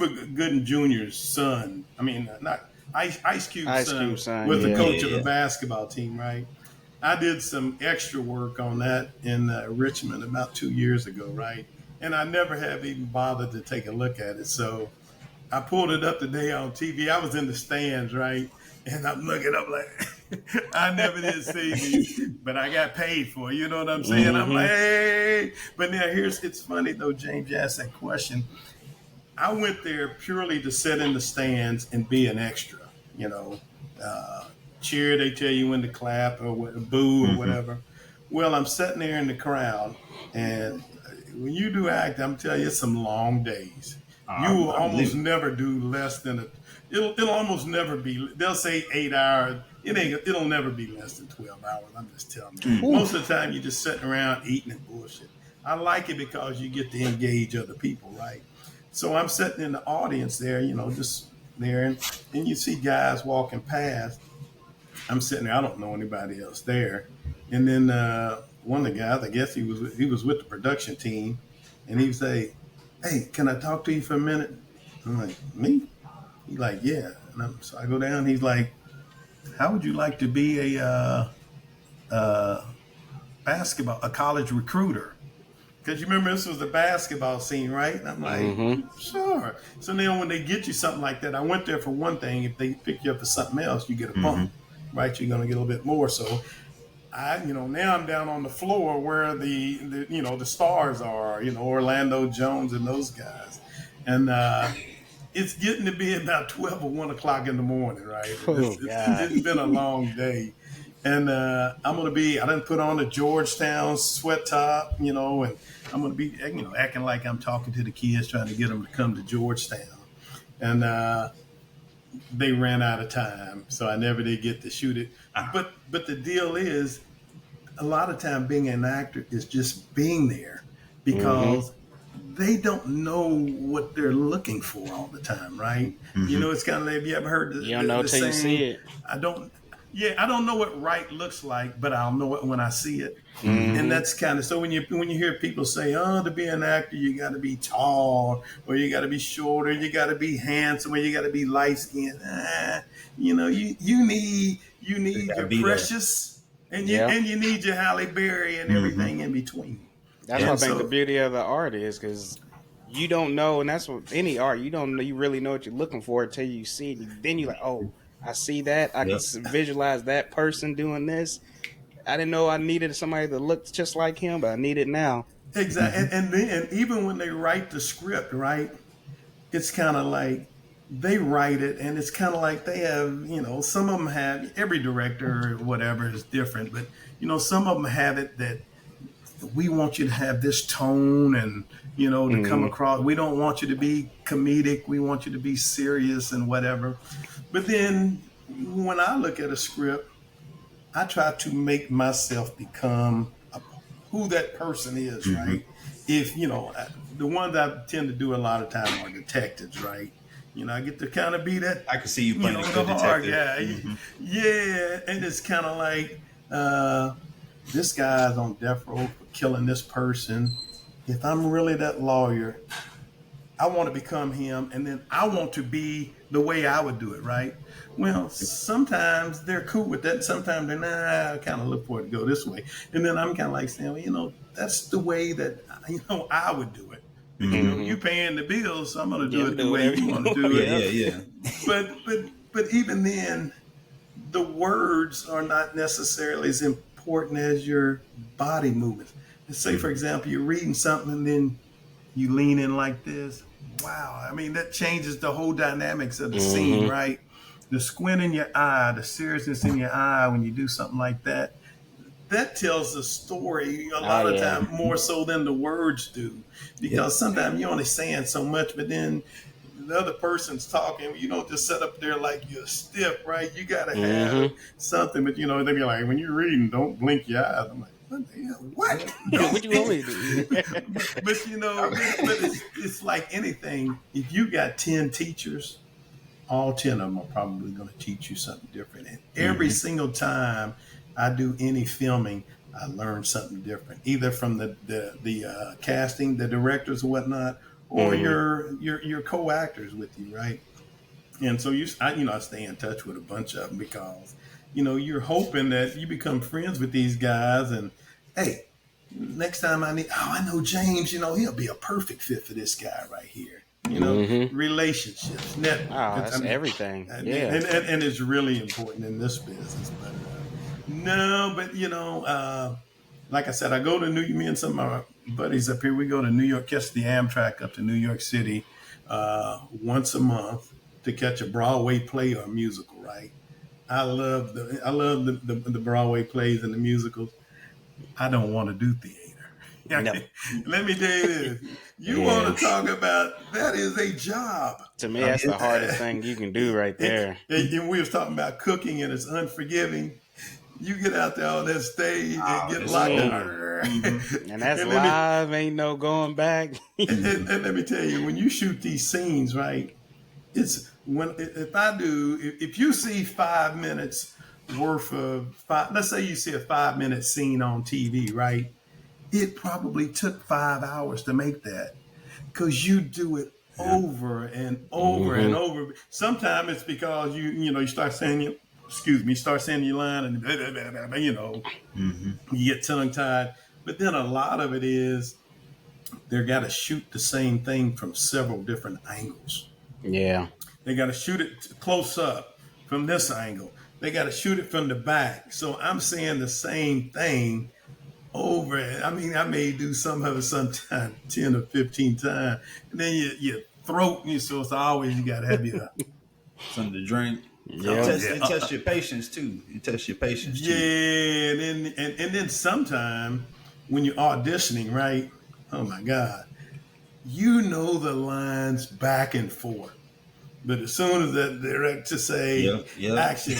Gooding Jr.'s son. I mean, not Ice Cube's son was the coach of the basketball team, right? I did some extra work on that in Richmond about 2 years ago, right? And I never have even bothered to take a look at it. So I pulled it up today on TV. I was in the stands, right? And I'm looking up like, I never did see these, but I got paid for it. You know what I'm saying? I'm like, hey. But now it's funny though, James, you asked that question. I went there purely to sit in the stands and be an extra, you know. Cheer, they tell you when to clap or boo or whatever. Well, I'm sitting there in the crowd, and when you do act, I'm telling you, it's some long days. You will almost never do less than it'll almost never be. They'll say 8 hours. It'll never be less than 12 hours. I'm just telling you. Most of the time, you're just sitting around eating and bullshit. I like it because you get to engage other people, right? So I'm sitting in the audience there, you know, just there, and you see guys walking past. I'm sitting there. I don't know anybody else there. And then one of the guys, I guess he was with the production team, and he would say, "Hey, can I talk to you for a minute?" I'm like, "Me?" He's like, "Yeah." And so I go down. He's like, "How would you like to be a college recruiter?" Because you remember this was the basketball scene, right? And I'm like, sure. So now when they get you something like that, I went there for one thing. If they pick you up for something else, you get a bump. Right, you're going to get a little bit more. So, now I'm down on the floor where the stars are, Orlando Jones and those guys, and it's getting to be about 12 or 1 o'clock in the morning, right? It's been a long day, and I done put on a Georgetown sweat top, and I'm going to be, acting like I'm talking to the kids, trying to get them to come to Georgetown, and they ran out of time, so I never did get to shoot it. But the deal is, a lot of time being an actor is just being there because they don't know what they're looking for all the time, right? It's kind of like, have you ever heard you don't know till you see it. I don't know what right looks like, but I'll know it when I see it. And that's kind of, so when you hear people say, oh, to be an actor, you got to be tall, or you got to be shorter, you got to be handsome, or you got to be light skinned. You need your Precious, and you need your Halle Berry and everything in between. That's what I think the beauty of the art is, because you don't know, and that's what any art, you don't know, you really know what you're looking for until you see it. Then you're like, oh, I see that. I can visualize that person doing this. I didn't know I needed somebody that looked just like him, but I need it now. Exactly. And then even when they write the script, right, it's kind of like they write it, and it's kind of like they have, some of them have, every director or whatever is different, but, some of them have it that we want you to have this tone and, to come across. We don't want you to be comedic. We want you to be serious and whatever. But then when I look at a script, I try to make myself become who that person is, right? if the ones I tend to do a lot of time are detectives, right? I get to kind of be that, I can see you playing a the good hard detective. guy. Mm-hmm. Yeah, and it's kind of like this guy's on death row for killing this person. If I'm really that lawyer, I want to become him, and then I want to be the way I would do it, right? Well, sometimes they're cool with that. Sometimes they're not. I kind of look for it to go this way, and then I'm kind of like saying, well, that's the way that I would do it. But you paying the bills, so I'm going to do it the way you want to do Yeah, it. yeah. But even then, the words are not necessarily as important as your body movements. Let's say, for example, you're reading something and then you lean in like this. Wow. I mean, that changes the whole dynamics of the scene, right? The squint in your eye, the seriousness in your eye when you do something like that, that tells the story a lot of time more so than the words do. Because sometimes you're only saying so much, but then the other person's talking. You don't just sit up there like you're stiff, right? You got to have something. But, they be like, when you're reading, don't blink your eyes. I'm like, what the hell? What? What you want me to do? but it's like anything. If you got 10 teachers, all 10 of them are probably going to teach you something different. And every single time I do any filming, I learn something different, either from the casting, the directors or whatnot, or your co-actors with you, right? And so I stay in touch with a bunch of them because you're hoping that you become friends with these guys, and hey, next time I know James, he'll be a perfect fit for this guy right here. Relationships, network. That's everything. Yeah, and it's really important in this business. But like I said, I go to me and some of my buddies up here. We go to New York, catch the Amtrak up to New York City once a month to catch a Broadway play or a musical. Right? I love the Broadway plays and the musicals. I don't want to do theater. No. Let me tell you this. You want to talk about, that is a job. To me, that's the hardest thing you can do right there. And we was talking about cooking, and it's unforgiving. You get out there on that stage and get locked up. And that's live, ain't no going back. and let me tell you, when you shoot these scenes, right, if you see 5 minutes worth of let's say you see a 5-minute scene on TV, right? It probably took 5 hours to make that because you do it over and over and over. Sometimes it's because you start saying your line and you get tongue tied. But then a lot of it is they got to shoot the same thing from several different angles. Yeah. They got to shoot it close up from this angle. They got to shoot it from the back. So I'm saying the same thing over. I mean, I may do some of it sometime 10 or 15 times. And then your throat, so it's always you got to have your something to drink. Yeah. It tests your patience too. Yeah, and then sometime when you're auditioning, right? Oh my God, the lines back and forth. But as soon as that director say action,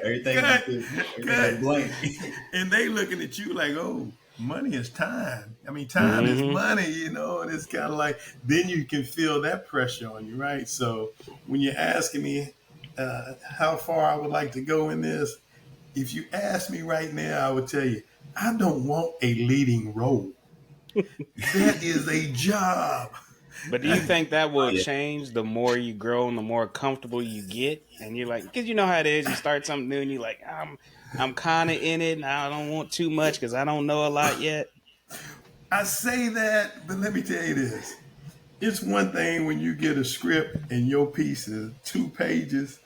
everything blank, and they looking at you like, oh, money is time. I mean, time is money, and it's kind of like, then you can feel that pressure on you, right? So when you're asking me how far I would like to go in this, if you ask me right now, I would tell you, I don't want a leading role. That is a job. But do you think that will change the more you grow and the more comfortable you get? And you're like, because you know how it is, you start something new and you're like, I'm kind of in it and I don't want too much because I don't know a lot yet. I say that, but let me tell you this. It's one thing when you get a script and your piece is 2 pages,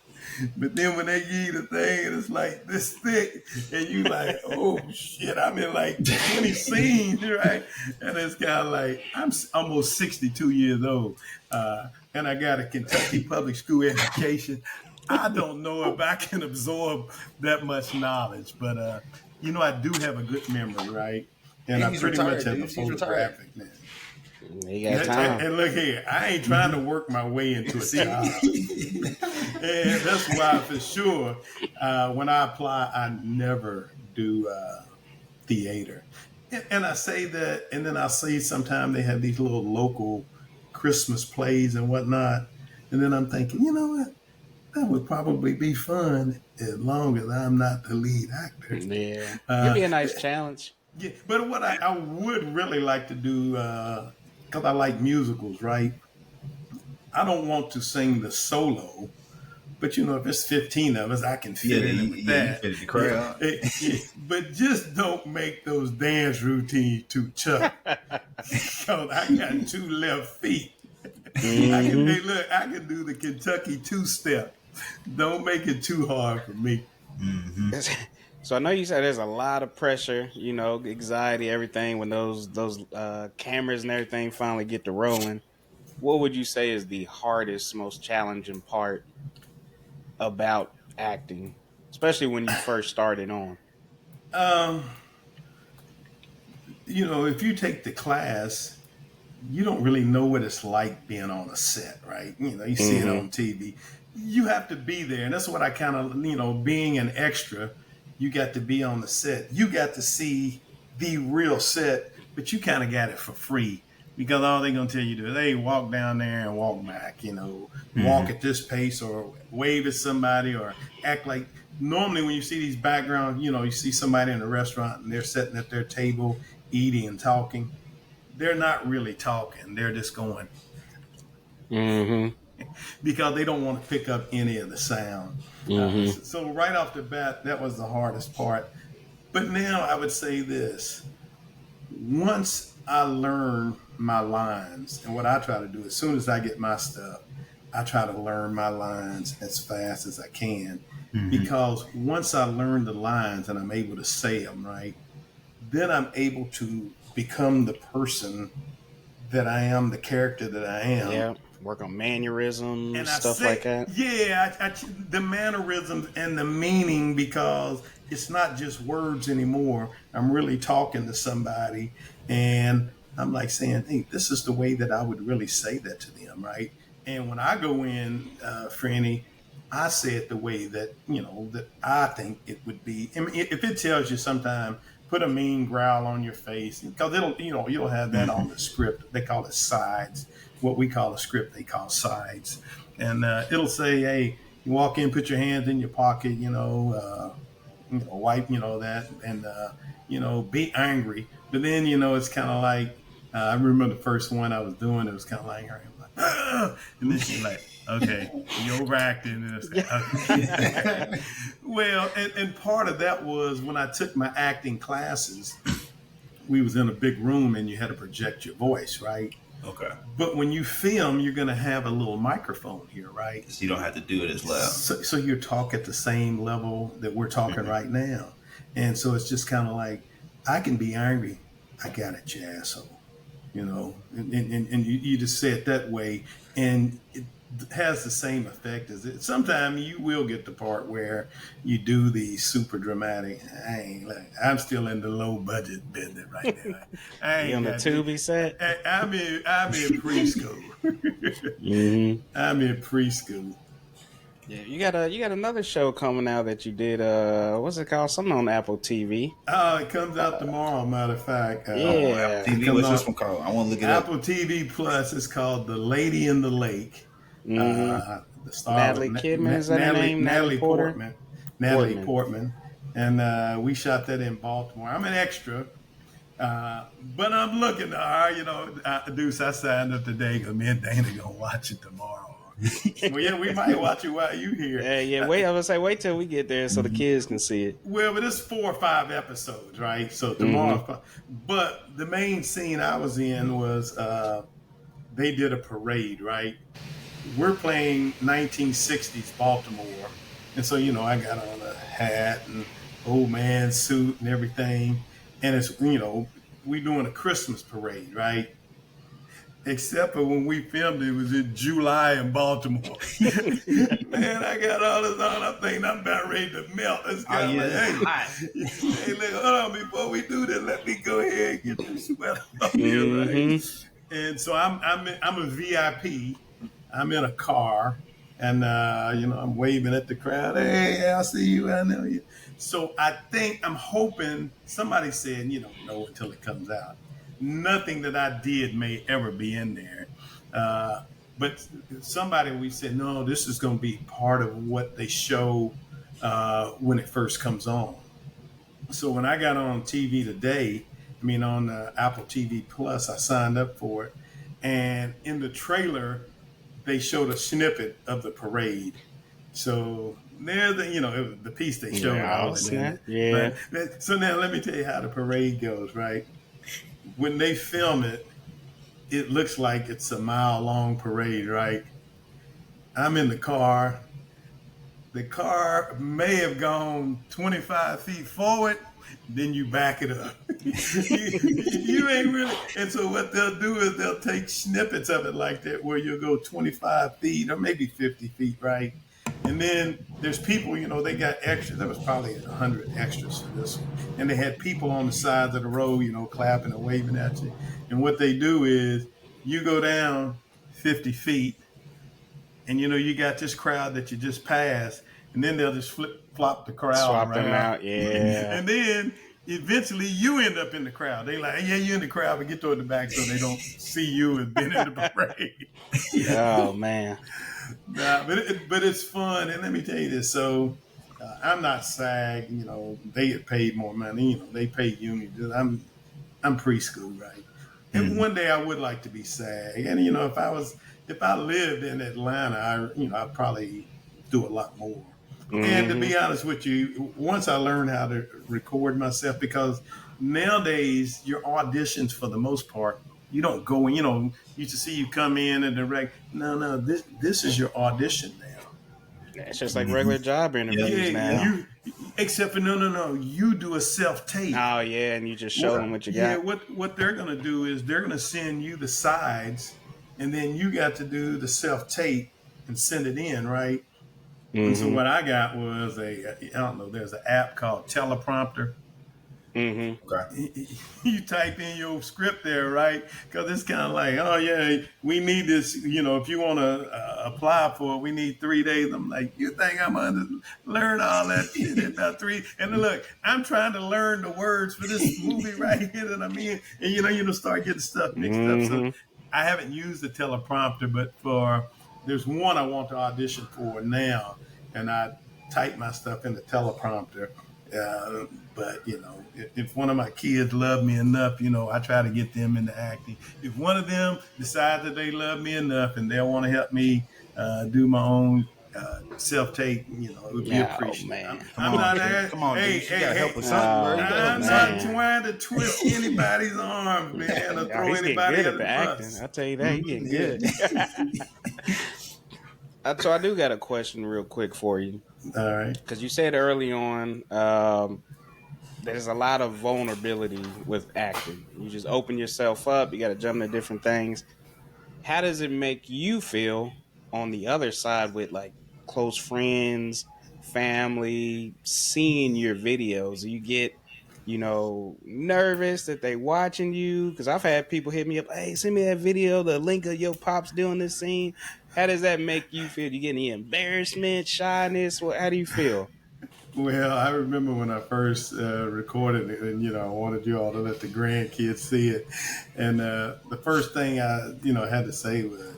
but then when they give you the thing and it's like this thick and you like, oh shit, I'm in like 20 scenes, right? And it's kind of like, I'm almost 62 years old and I got a Kentucky public school education. I don't know if I can absorb that much knowledge, but I do have a good memory, right? And I pretty much have a photographic now. You got time. And look here, I ain't trying to work my way into a job. And that's why, for sure, when I apply, I never do theater. And I say that, and then I see sometimes they have these little local Christmas plays and whatnot. And then I'm thinking, you know what? That would probably be fun as long as I'm not the lead actor. Yeah, it'd be a nice challenge. Yeah, but what I would really like to do, because I like musicals, right? I don't want to sing the solo, but you know, if there's 15 of us, I can fit in with that. You fit the crowd. But just don't make those dance routines too tough. Because I got two left feet. I can do the Kentucky two-step. Don't make it too hard for me. Mm-hmm. So I know you said there's a lot of pressure, you know, anxiety, everything when those cameras and everything finally get to rolling. What would you say is the hardest, most challenging part about acting, especially when you first started on? You know, if you take the class, you don't really know what it's like being on a set, right? You know, you see it on TV. You have to be there. And that's what I kind of, you know, being an extra, you got to be on the set. You got to see the real set, but you kind of got it for free because all they're going to tell you to do is, hey, walk down there and walk back, you know, walk at this pace or wave at somebody or act like. Normally when you see these backgrounds, you know, you see somebody in a restaurant and they're sitting at their table eating and talking. They're not really talking. They're just going. Because they don't want to pick up any of the sound. So right off the bat, that was the hardest part. But now I would say this. Once I learn my lines, and what I try to do, as soon as I get my stuff, I try to learn my lines as fast as I can. Because once I learn the lines and I'm able to say them right, then I'm able to become the person that I am, the character that I am. Yeah, work on mannerisms, and stuff like that. Yeah, the mannerisms and the meaning, because it's not just words anymore. I'm really talking to somebody, and I'm like saying, hey, this is the way that I would really say that to them, right? And when I go in, Franny, I say it the way that, you know, that I think it would be. I mean, if it tells you sometime, put a mean growl on your face, because you'll have that on the script. They call it sides. What we call a script, they call sides. And it'll say, hey, you walk in, put your hands in your pocket, wipe, that, and, be angry. But then, it's kind of like, I remember the first one I was doing, it was kind of like, and then she's like, okay, you're overacting. Okay. Well, and part of that was when I took my acting classes, we was in a big room and you had to project your voice, right? Okay. But when you film, you're going to have a little microphone here, right? So you don't have to do it as loud. So you talk at the same level that we're talking right now. And so it's just kind of like, I can be angry. I got it, you asshole. And you just say it that way. And it has the same effect as it. Sometimes you will get the part where you do the super dramatic. I'm still in the low budget business right now. I ain't on the Tubi set? I'm in preschool. I'm in preschool. Yeah, you got another show coming out that you did. What's it called? Something on Apple TV. It comes out tomorrow. Matter of fact. Yeah. Apple TV. What's this one called? I want to look it Apple TV Plus is called The Lady in the Lake. The star Natalie Kidman, is that her name? Natalie Portman. Natalie Portman. And we shot that in Baltimore. I'm an extra. But I'm looking to her, Deuce, I signed up today because me and Dana going to watch it tomorrow. Well, yeah, we might watch it while you here. Yeah. Wait, I was gonna say, wait till we get there so the kids can see it. Well, but it's 4 or 5 episodes, right? So tomorrow, but the main scene I was in was they did a parade, right? We're playing 1960s Baltimore, and so I got on a hat and old man suit and everything, and it's we doing a Christmas parade, right? Except for when we filmed it was in July in Baltimore. Man, I got all this on. I'm thinking I'm about ready to melt. It's kind of hey, look, hold on. Before we do this, let me go ahead and get this sweat off here, right? And so I'm a VIP. I'm in a car, And I'm waving at the crowd. Hey, I see you. I know you. So I'm hoping somebody said, know until it comes out. Nothing that I did may ever be in there. But we said, no, this is going to be part of what they show when it first comes on. So when I got on TV today, on Apple TV Plus, I signed up for it. And in the trailer, they showed a snippet of the parade. So there's the piece they showed all in it. Yeah. But, so now let me tell you how the parade goes, right? When they film it, it looks like it's a mile-long parade, right? I'm in the car. The car may have gone 25 feet forward, then you back it up. you ain't really. And so what they'll do is they'll take snippets of it like that, where you'll go 25 feet or maybe 50 feet, right? And then there's people, they got extras. There was probably 100 extras for this one. And they had people on the sides of the road, clapping and waving at you. And what they do is you go down 50 feet, and you got this crowd that you just passed, and then they'll just flop the crowd swap around. Them out, yeah. And then eventually you end up in the crowd. They like, yeah, you're in the crowd, but get toward the back so they don't see you and been in the parade. Oh man. Nah, but it's fun, and let me tell you this. So I'm not SAG. They get paid more money. They pay unions. I'm preschool, right? And one day I would like to be SAG. And if I lived in Atlanta, I'd probably do a lot more. Mm-hmm. And to be honest with you, once I learned how to record myself, because nowadays your auditions for the most part, you don't go in, used to see you come in and direct. No, this is your audition now. It's just like regular job interviews now. Except for no, you do a self-tape. Oh yeah, and you just show them what you got. Yeah, what they're gonna do is they're gonna send you the sides, and then you got to do the self-tape and send it in, right? Mm-hmm. And so what I got was there's an app called Teleprompter. Mm-hmm. Okay. You type in your script there, right? Because it's kind of like, oh yeah, we need this. If you want to apply for it, we need 3 days. I'm like, you think I'm gonna learn all that shit in about 3? And then look, I'm trying to learn the words for this movie right here that I'm in, and you start getting stuff mixed up. So I haven't used the teleprompter, but there's one I want to audition for now, and I type my stuff in the teleprompter. But if one of my kids love me enough, I try to get them into acting. If one of them decides that they love me enough and they want to help me do my own self-tape, it would be appreciated. Man. I'm not there. Come on, hey, you gotta help with something, bro. I'm not trying to twist anybody's arms, man, or throw anybody good at the acting. I'll tell you that, he's getting good. So I do got a question real quick for you. All right. Because you said early on there's a lot of vulnerability with acting. You just open yourself up. You got to jump into different things. How does it make you feel on the other side with like close friends, family, seeing your videos? You get, nervous that they watching you? Because I've had people hit me up, hey, send me that video, the link of your pops doing this scene. How does that make you feel? Do you get any embarrassment, shyness? How do you feel? Well, I remember when I first recorded it, and I wanted you all to let the grandkids see it, and the first thing I had to say was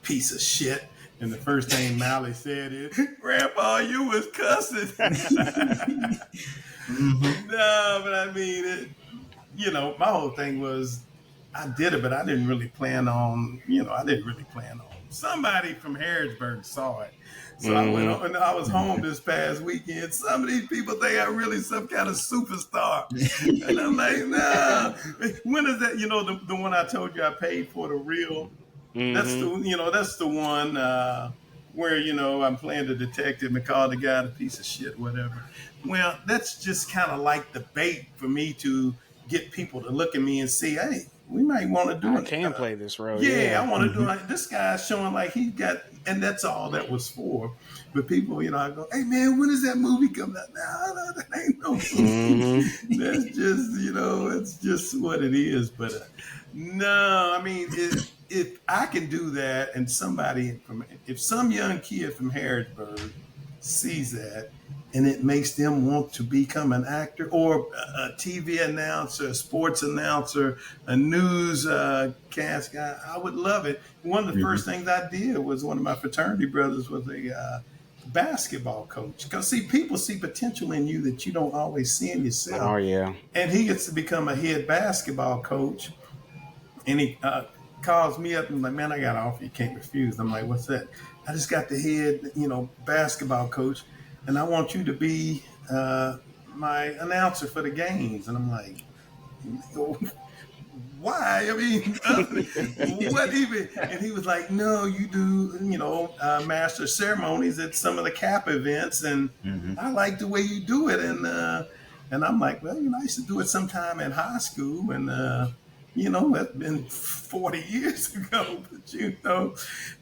"piece of shit," and the first thing Mally said is, "Grandpa, you was cussing." No, but I mean, my whole thing was I did it, but I didn't really plan on. Somebody from Harrisburg saw it. So I went on, and I was home this past weekend. Some of these people think I'm really some kind of superstar. And I'm like, nah. When is that? The one I told you I paid for, the reel. That's the one where, I'm playing the detective and call the guy a piece of shit, whatever. Well, that's just kind of like the bait for me to get people to look at me and see, hey, we might want to do it. I can play this role. Yeah, I want to do it. This guy's showing like he got, and that's all that was for. But people, I go, hey man, when is that movie coming out? No, that ain't no movie. That's just, it's just what it is. But no, I mean, if I can do that, and if some young kid from Harrisburg sees that, and it makes them want to become an actor or a TV announcer, a sports announcer, a news cast guy, I would love it. One of the first things I did was one of my fraternity brothers was a basketball coach. Because see, people see potential in you that you don't always see in yourself. Oh yeah. And he gets to become a head basketball coach, and he calls me up and like, man, I got an offer you can't refuse. I'm like, what's that? I just got the head, basketball coach, and I want you to be my announcer for the games. And I'm like, why? I mean, what even? And he was like, no, you do, master ceremonies at some of the CAP events, and I like the way you do it. And I'm like, well, I used to do it sometime in high school, and that's been 40 years ago, but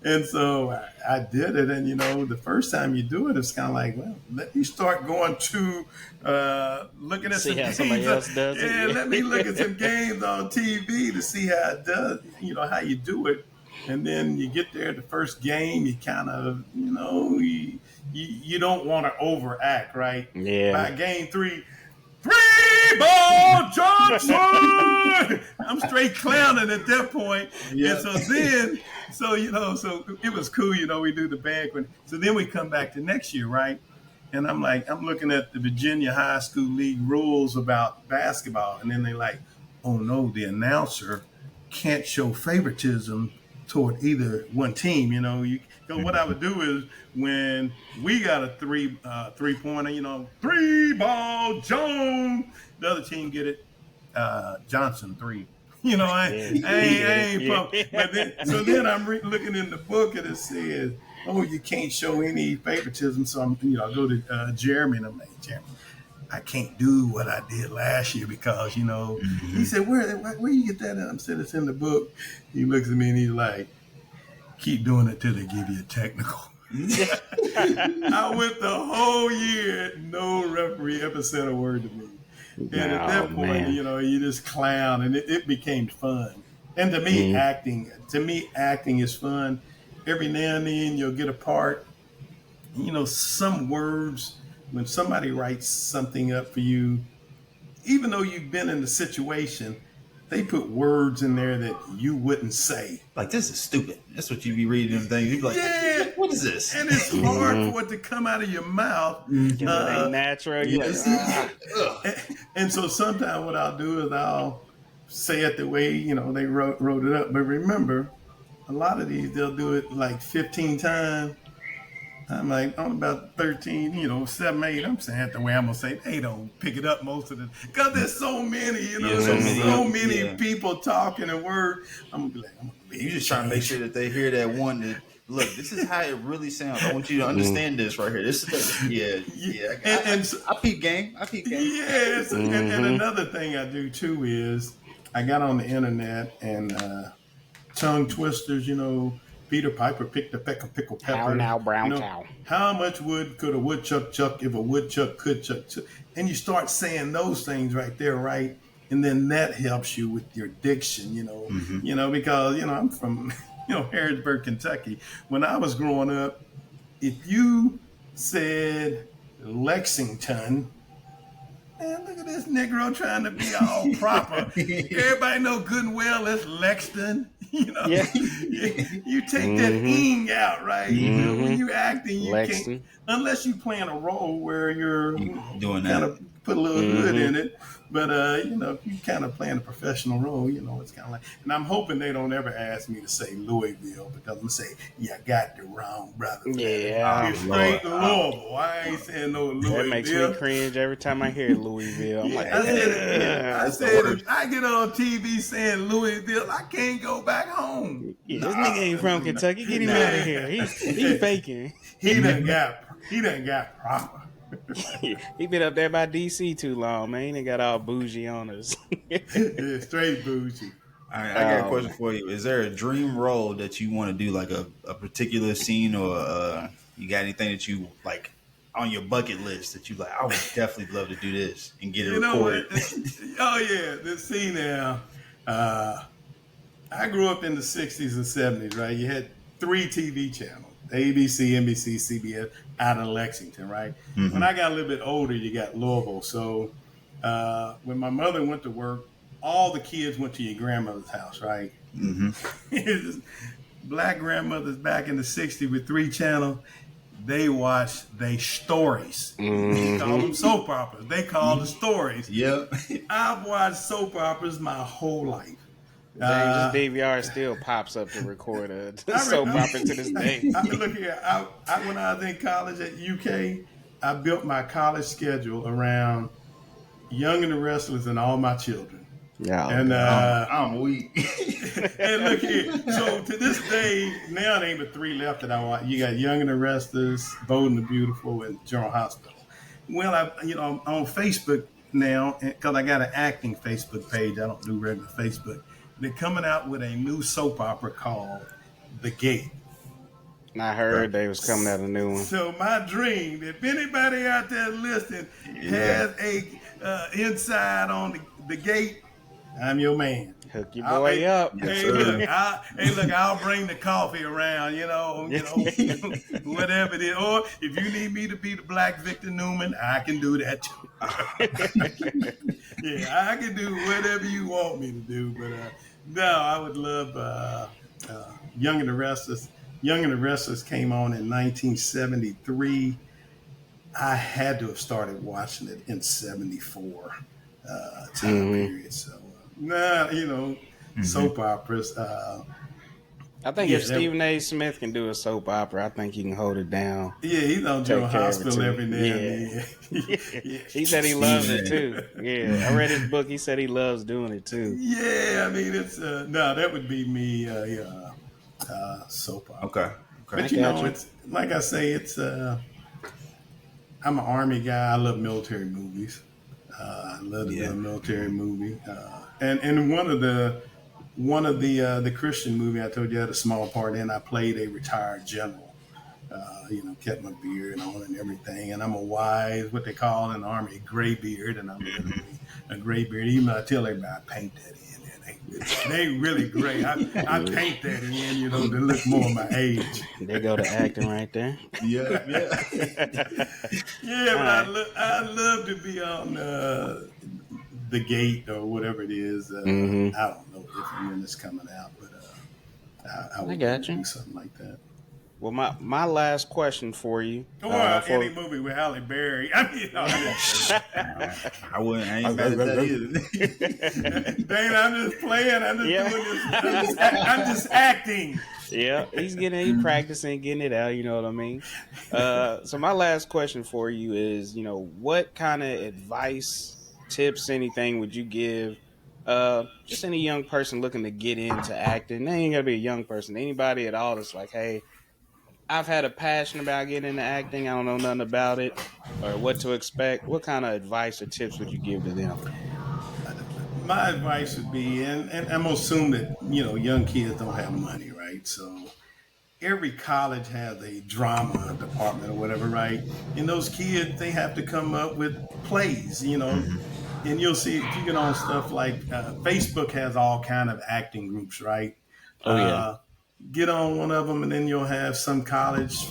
and so I did it. And, the first time you do it, it's kind of like, well, let me start going to looking at see some how games. Somebody else does it. Yeah, let me look at some games on TV to see how it does, how you do it. And then you get there, the first game, you kind of, you don't want to overact, right? Yeah. By game 3, 3-ball Johnson. I'm straight clowning at that point. Yeah. And so it was cool, we do the banquet. So then we come back to next year, right? And I'm looking at the Virginia High School League rules about basketball. And then they like, oh no, the announcer can't show favoritism toward either one team. What I would do is when we got a three-pointer, 3-ball Jones, the other team get it, Johnson 3. I ain't pumped. So then I'm looking in the book and it says, oh, you can't show any favoritism. So I go to Jeremy and I'm like, Jeremy, I can't do what I did last year because, he said, where you get that at? I said, it's in the book. He looks at me and he's like, keep doing it till they give you a technical. I went the whole year, no referee ever said a word to me. And at that point, you just clown, and it became fun. And to me, acting is fun. Every now and then you'll get a part. Some words, when somebody writes something up for you, even though you've been in the situation, they put words in there that you wouldn't say. Like, this is stupid. That's what you be reading them things. You be like, yeah, what is this? And it's hard for it to come out of your mouth. It ain't natural. And so sometimes what I'll do is I'll say it the way, they wrote it up. But remember, a lot of these, they'll do it like 15 times. I'm like, on about 13, 7, 8, I'm saying it the way I'm going to say, they don't pick it up most of the, because there's so many, so many people talking and words. I'm going to be like, you just trying to make sure that they hear that one that, look, this is how it really sounds. I want you to understand this right here. This is, I peep game. Yes. And another thing I do too is I got on the internet and tongue twisters, Peter Piper picked a peck of pickled pepper. How now, brown cow? How much wood could a woodchuck chuck if a woodchuck could chuck? And you start saying those things right there, right? And then that helps you with your diction, because, I'm from, Harrisburg, Kentucky. When I was growing up, if you said Lexington, man, look at this Negro trying to be all proper. Everybody know good and well it's Lexington. You take that ing out, right? When you acting, you can't, unless you playing a role where you're doing kind that. of put a little hood in it. But, if you kind of playing a professional role, it's kind of like, and I'm hoping they don't ever ask me to say Louisville because I'm going to say, you got the wrong brother. Yeah. It's straight Louisville. I ain't saying no Louisville. That makes me cringe every time I hear Louisville. I'm like, I said, if I get on TV saying Louisville, I can't go back home. Yeah, this nigga ain't from Kentucky. Get him out of here. He faking. He done got proper. He been up there by DC too long, man. He done got all bougie on us. Yeah, straight bougie. All right, I got a question for you. Is there a dream role that you want to do, like a particular scene, or you got anything that you like on your bucket list that you like? I would definitely love to do this and get it recorded. Oh yeah, this scene now. I grew up in the 60s and 70s, right? You had three TV channels, ABC, NBC, CBS, out of Lexington, right? When I got a little bit older, you got Louisville. So when my mother went to work, all the kids went to your grandmother's house, right? Black grandmothers back in the 60s with three channels, they watched they stories. We call them soap operas. They call the stories. Yep. I've watched soap operas my whole life. James, this DVR still pops up to record a soap opera to this day. Look here, when I was in college at UK, I built my college schedule around Young and the Restless and All My Children. Yeah, and I'm weak. And look here, so to this day, now there ain't but three left that I watch. You got Young and the Restless, Bold and the Beautiful, and General Hospital. Well, I'm on Facebook now because I got an acting Facebook page. I don't do regular Facebook. They're coming out with a new soap opera called The Gate. And I heard they was coming out a new one. So my dream, if anybody out there listening has a inside on the Gate, I'm your man. Hook your boy up. Hey, look, I'll bring the coffee around, whatever it is. Or if you need me to be the Black Victor Newman, I can do that too. Yeah, I can do whatever you want me to do. But no, I would love Young and the Restless. Young and the Restless came on in 1973. I had to have started watching it in 74 time period. So, soap operas. I think if Stephen A. Smith can do a soap opera, I think he can hold it down. Yeah, he's on General Hospital every now and then. He said he loves it too. Yeah, I read his book. He said he loves doing it too. Yeah, I mean, it's that would be me. Soap opera. Okay. But it's like I say, it's I'm an Army guy. I love military movies. I love the military movie. And one of the Christian movie I told you I had a small part in. I played a retired general. Kept my beard on and everything. And I'm a wise, what they call in the Army, a gray beard. And I'm literally a gray beard. Even though I tell everybody I paint that in. They ain't really gray. I paint that in, to look more my age. They go to acting right there. Yeah. Yeah, but I love to be on The Gate or whatever it is. I don't know if when it's coming out, but I would do something like that. Well, my last question for you. Or any movie with Halle Berry. I mean, I wouldn't. I ain't mad at that either. Dang, I'm just playing. I'm just doing this. I'm just acting. Yeah, he's practicing, getting it out. You know what I mean? So my last question for you is, what kind of advice, tips, anything would you give just any young person looking to get into acting? They ain't gotta be a young person. Anybody at all that's like, hey, I've had a passion about getting into acting. I don't know nothing about it or what to expect. What kind of advice or tips would you give to them? My advice would be, and I'm going to assume that, young kids don't have money, right? So every college has a drama department or whatever, right? And those kids, they have to come up with plays, and you'll see if you get on stuff like Facebook has all kind of acting groups, right? Oh, yeah. Get on one of them, and then you'll have some college,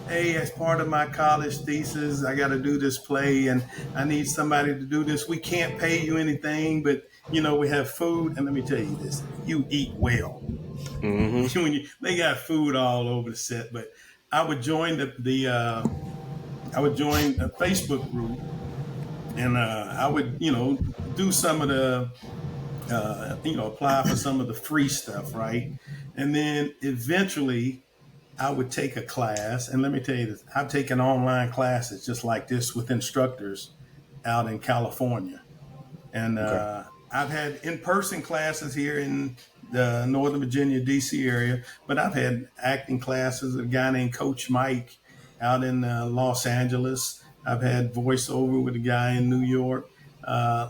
hey, as part of my college thesis, I got to do this play, and I need somebody to do this. We can't pay you anything, but, we have food. And let me tell you this, you eat well. They got food all over the set, but I would join a Facebook group, and I would, do some of the, apply for some of the free stuff, right? And then eventually I would take a class. And let me tell you this, I've taken online classes just like this with instructors out in California. And I've had in-person classes here in the Northern Virginia, D.C. area, but I've had acting classes with a guy named Coach Mike out in Los Angeles. I've had voiceover with a guy in New York.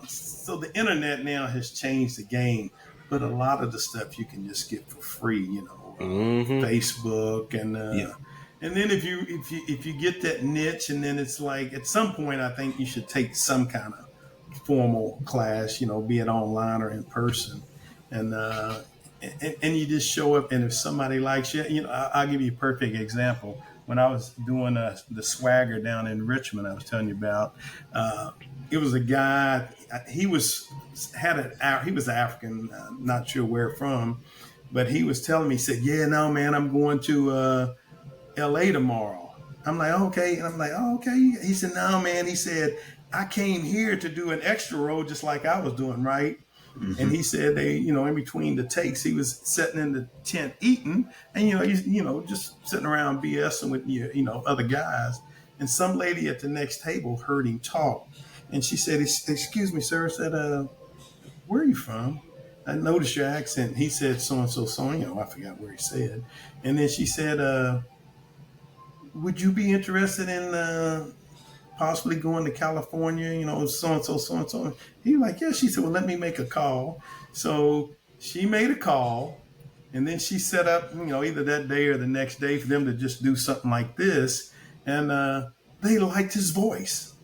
So the internet now has changed the game. But a lot of the stuff you can just get for free, Facebook and then if you get that niche, and then it's like at some point I think you should take some kind of formal class, be it online or in person, and and you just show up, and if somebody likes you, I'll give you a perfect example. When I was doing the swagger down in Richmond, I was telling you about, uh, it was a guy. He was he was African, not sure where from, but he was telling me. He said, "Yeah, no, man, I'm going to L.A. tomorrow." I'm like, "Okay," and I'm like, "Oh, okay." He said, "No, man." He said, "I came here to do an extra role, just like I was doing, right?" And he said they, in between the takes, he was sitting in the tent eating, and he's, just sitting around BSing with other guys. And some lady at the next table heard him talk, and she said, "Excuse me, sir." I said, "Where are you from? I noticed your accent." He said, "So and so, so." I forgot where he said. And then she said, "Would you be interested in possibly going to California, so and so, so and so?" He was like, "Yeah." She said, "Well, let me make a call." So she made a call, and then she set up, either that day or the next day for them to just do something like this. And they liked his voice,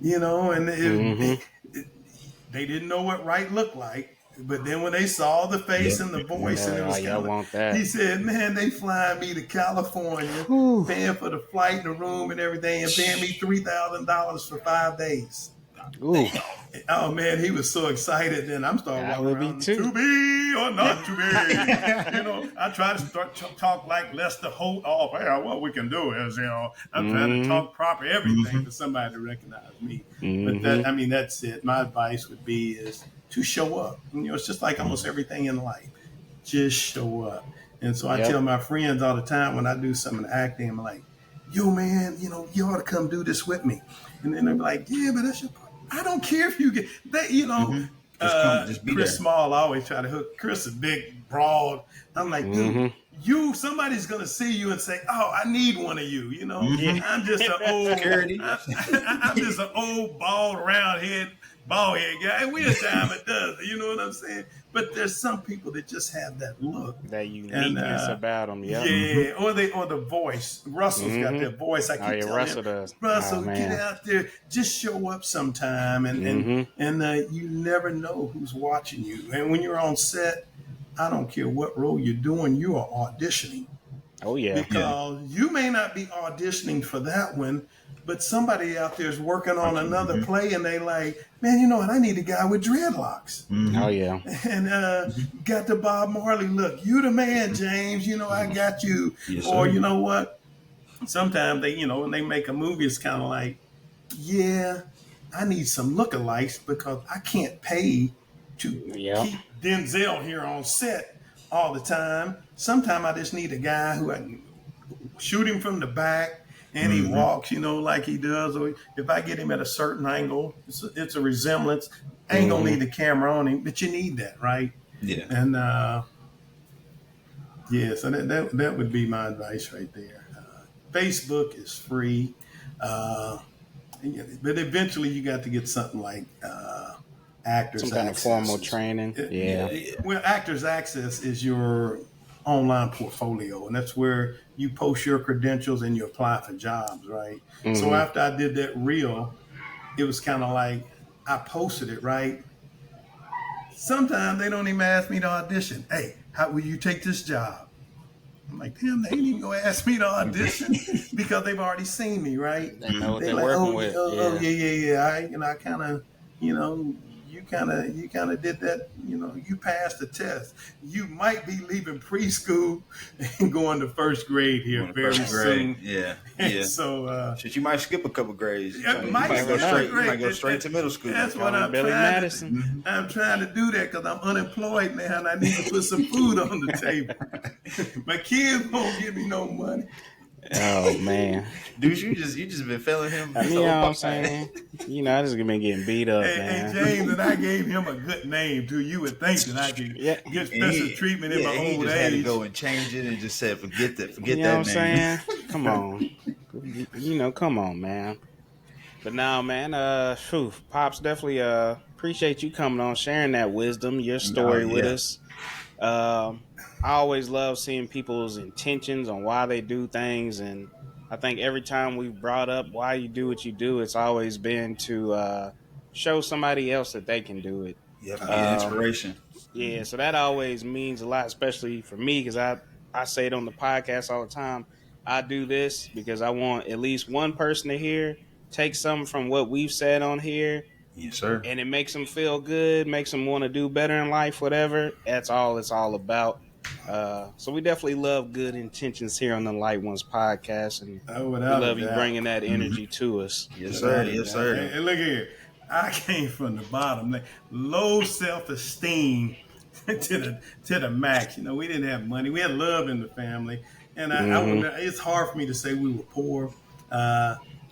and they didn't know what right looked like. But then when they saw the face and the voice, and it was kind of, he said, "Man, they flying me to California, paying for the flight and the room and everything, and paying me $3,000 for 5 days." Ooh. Oh man, he was so excited. Then I'm starting walking around, to be or not to be. I try to talk like Lester Holt. Oh, well, what we can do is, I'm trying to talk proper everything for somebody to recognize me. But that's it. My advice would be is to show up. It's just like almost everything in life. Just show up. And so I tell my friends all the time when I do some acting, I'm like, "Yo, man, you ought to come do this with me." And then they're like, "Yeah, but that's your part." I don't care if you get that, just be Chris there. Small, I always try to hook Chris, a big, broad. I'm like, dude, somebody's gonna see you and say, "Oh, I need one of you." I'm just an old I'm just an old bald head guy. And we're a dime a dozen, you know what I'm saying? But there's some people that just have that look, that uniqueness about them. Yeah, or the voice. Russell's got that voice. I keep telling Russell him, does. "Russell, get out there, just show up sometime." And you never know who's watching you. And when you're on set, I don't care what role you're doing, you are auditioning. Oh yeah, because you may not be auditioning for that one, but somebody out there is working on another play, and they like, "Man, you know what? I need a guy with dreadlocks." Oh yeah, and got the Bob Marley look. "You the man, James. I got you." Yes, or sir. you know what? Sometimes they, when they make a movie, it's kind of like, "Yeah, I need some lookalikes because I can't pay to keep Denzel here on set all the time. Sometimes I just need a guy who I can shoot him from the back and he walks, like he does. Or if I get him at a certain angle, it's a resemblance. I ain't gonna need the camera on him, but you need that, right?" Yeah. And so that would be my advice right there. Facebook is free, but eventually you got to get something like Actors some kind Access. of formal training. Well, Actors Access is your online portfolio, and that's where you post your credentials and you apply for jobs, right? So after I did that reel, it was kind of like I posted it, right? Sometimes they don't even ask me to audition. "Hey, how will you take this job?" I'm like, "Damn, they ain't even gonna ask me to audition because they've already seen me, right?" They know what They're they're like, working with. yeah. I kind of, you kind of did that. You passed the test. You might be leaving preschool and going to first grade here very soon. Yeah. So shit, you might skip a couple grades. You might go straight to middle school. That's what I'm Billy trying Madison. I'm trying to do that because I'm unemployed now and I need to put some food on the table. My kids won't give me no money. Oh man, Dude, you just been failing him. You know what I'm saying? I just been getting beat up, man. Hey, James, and I gave him a good name too. You would think that I could get special treatment in my old he just age. had to go and change it and just said, forget that You know what I'm name. saying? Come on, come on, man. But now, man, Pops, definitely appreciate you coming on, sharing that wisdom, your story with us. I always love seeing people's intentions on why they do things, and I think every time we've brought up why you do what you do, it's always been to show somebody else that they can do it. Yep, get inspiration. Yeah, so that always means a lot, especially for me, because I say it on the podcast all the time. I do this because I want at least one person to hear, take something from what we've said on here, Yes, sir. and it makes them feel good, makes them want to do better in life, whatever. That's all it's all about. So we definitely love good intentions here on the Light Ones podcast, and we without a love you doubt. bringing that energy to us. Yes, sir. Without a Yes, doubt. sir. Hey, look here. I came from the bottom, like low self-esteem to the max. You know, we didn't have money. We had love in the family, and I Mm-hmm. wouldn't. It's hard for me to say we were poor.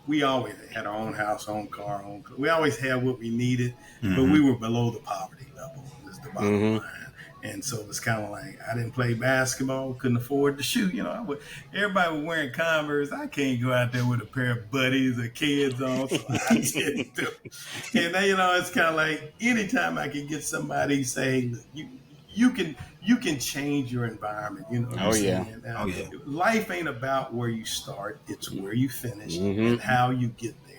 We always had our own house, own car, own. We always had what we needed, but we were below the poverty level. Is the bottom Mm-hmm. line. And so it's kind of like I didn't play basketball, couldn't afford to shoot. You know, everybody was wearing Converse. I can't go out there with a pair of buddies or kids on, so I didn't do. And then, you know, it's kind of like anytime I can get somebody saying, "Look, you can change your environment." You know what I'm saying? Oh yeah. Life ain't about where you start; it's where you finish Mm-hmm. and how you get there.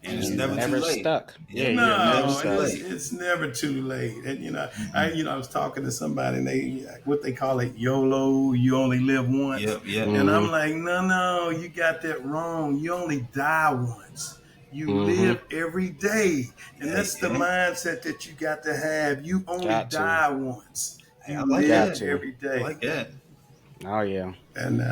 And it's You're never too late. stuck. Yeah, you're No, never stuck. it's never too late. And you know, I was talking to somebody, and they what they call it YOLO. You only live once. Yep. Yep. And I'm like, no, you got that wrong. You only die once. You Mm-hmm. live every day, and that's the mindset that you got to have. You only Got to. die once. Hey, You I like live that. every day. I like that. Oh yeah. And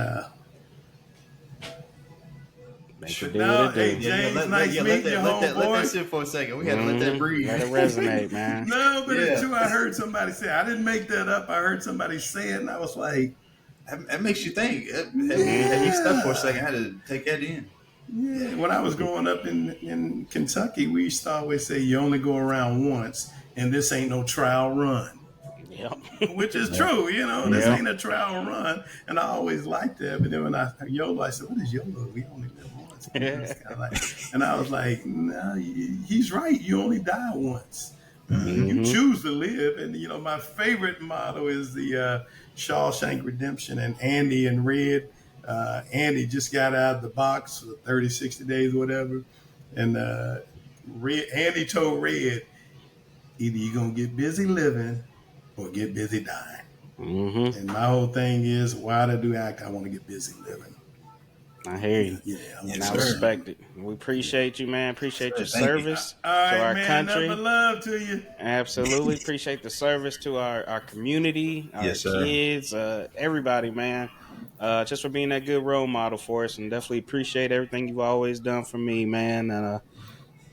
Make it do now, what it do. hey, James, nice meeting you, let homeboy. that sit for a second. We had to let that breathe. Let it resonate, man. No, but it's Yeah. true. I heard somebody say. I didn't make that up. I heard somebody say it, and I was like, That makes you think. He stuck for a second. I had to take that in. yeah. When I was growing up in Kentucky, we used to always say, "You only go around once, and this ain't no trial run." Yep. Which is true, you know. This Yeah. ain't a trial run, and I always liked that. But then when I heard YOLO, I said, "What is YOLO? We only live once." It's kinda like, and I was like, "No, he's right. You only die once. You choose to live." And you know, my favorite motto is the Shawshank Redemption, and Andy and Red. Andy just got out of the box for 30, 60 days, whatever, and Andy told Red, either you're gonna get busy living or get busy dying. Mm-hmm. And my whole thing is, why do I do act? I want to get busy living. I hear you. Yeah, And I respect it. We appreciate you, man. Appreciate your Thank you. service all right, to our man. country. Nothing but love to you. Absolutely. Appreciate the service to our community, our Yes, sir. kids, everybody, man. Just for being that good role model for us, and definitely appreciate everything you've always done for me, man. And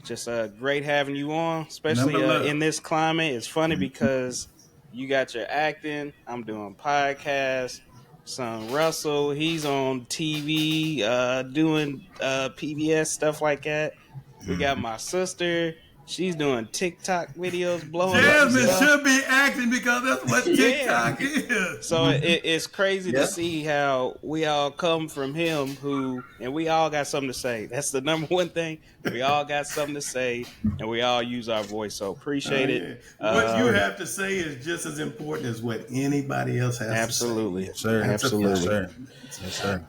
just great having you on, especially Number love. in this climate. It's funny because you got your acting. I'm doing podcasts. Son Russell, he's on TV, doing PBS stuff like that. We got my sister. She's doing TikTok videos, blowing up. Jasmine stuff. should be acting because that's what TikTok is. So it's crazy to see how we all come from him and we all got something to say. That's the number one thing. We all got something to say, and we all use our voice. So appreciate it. Yeah. What you have to say is just as important as what anybody else has Absolutely. to say. Yes, sir. Absolutely. Yes, sir. Yes, sir.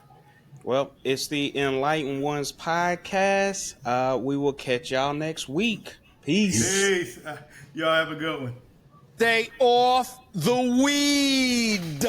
Well, it's the Enlightened Ones podcast. We will catch y'all next week. Peace. Peace. Y'all have a good one. Stay off the weed.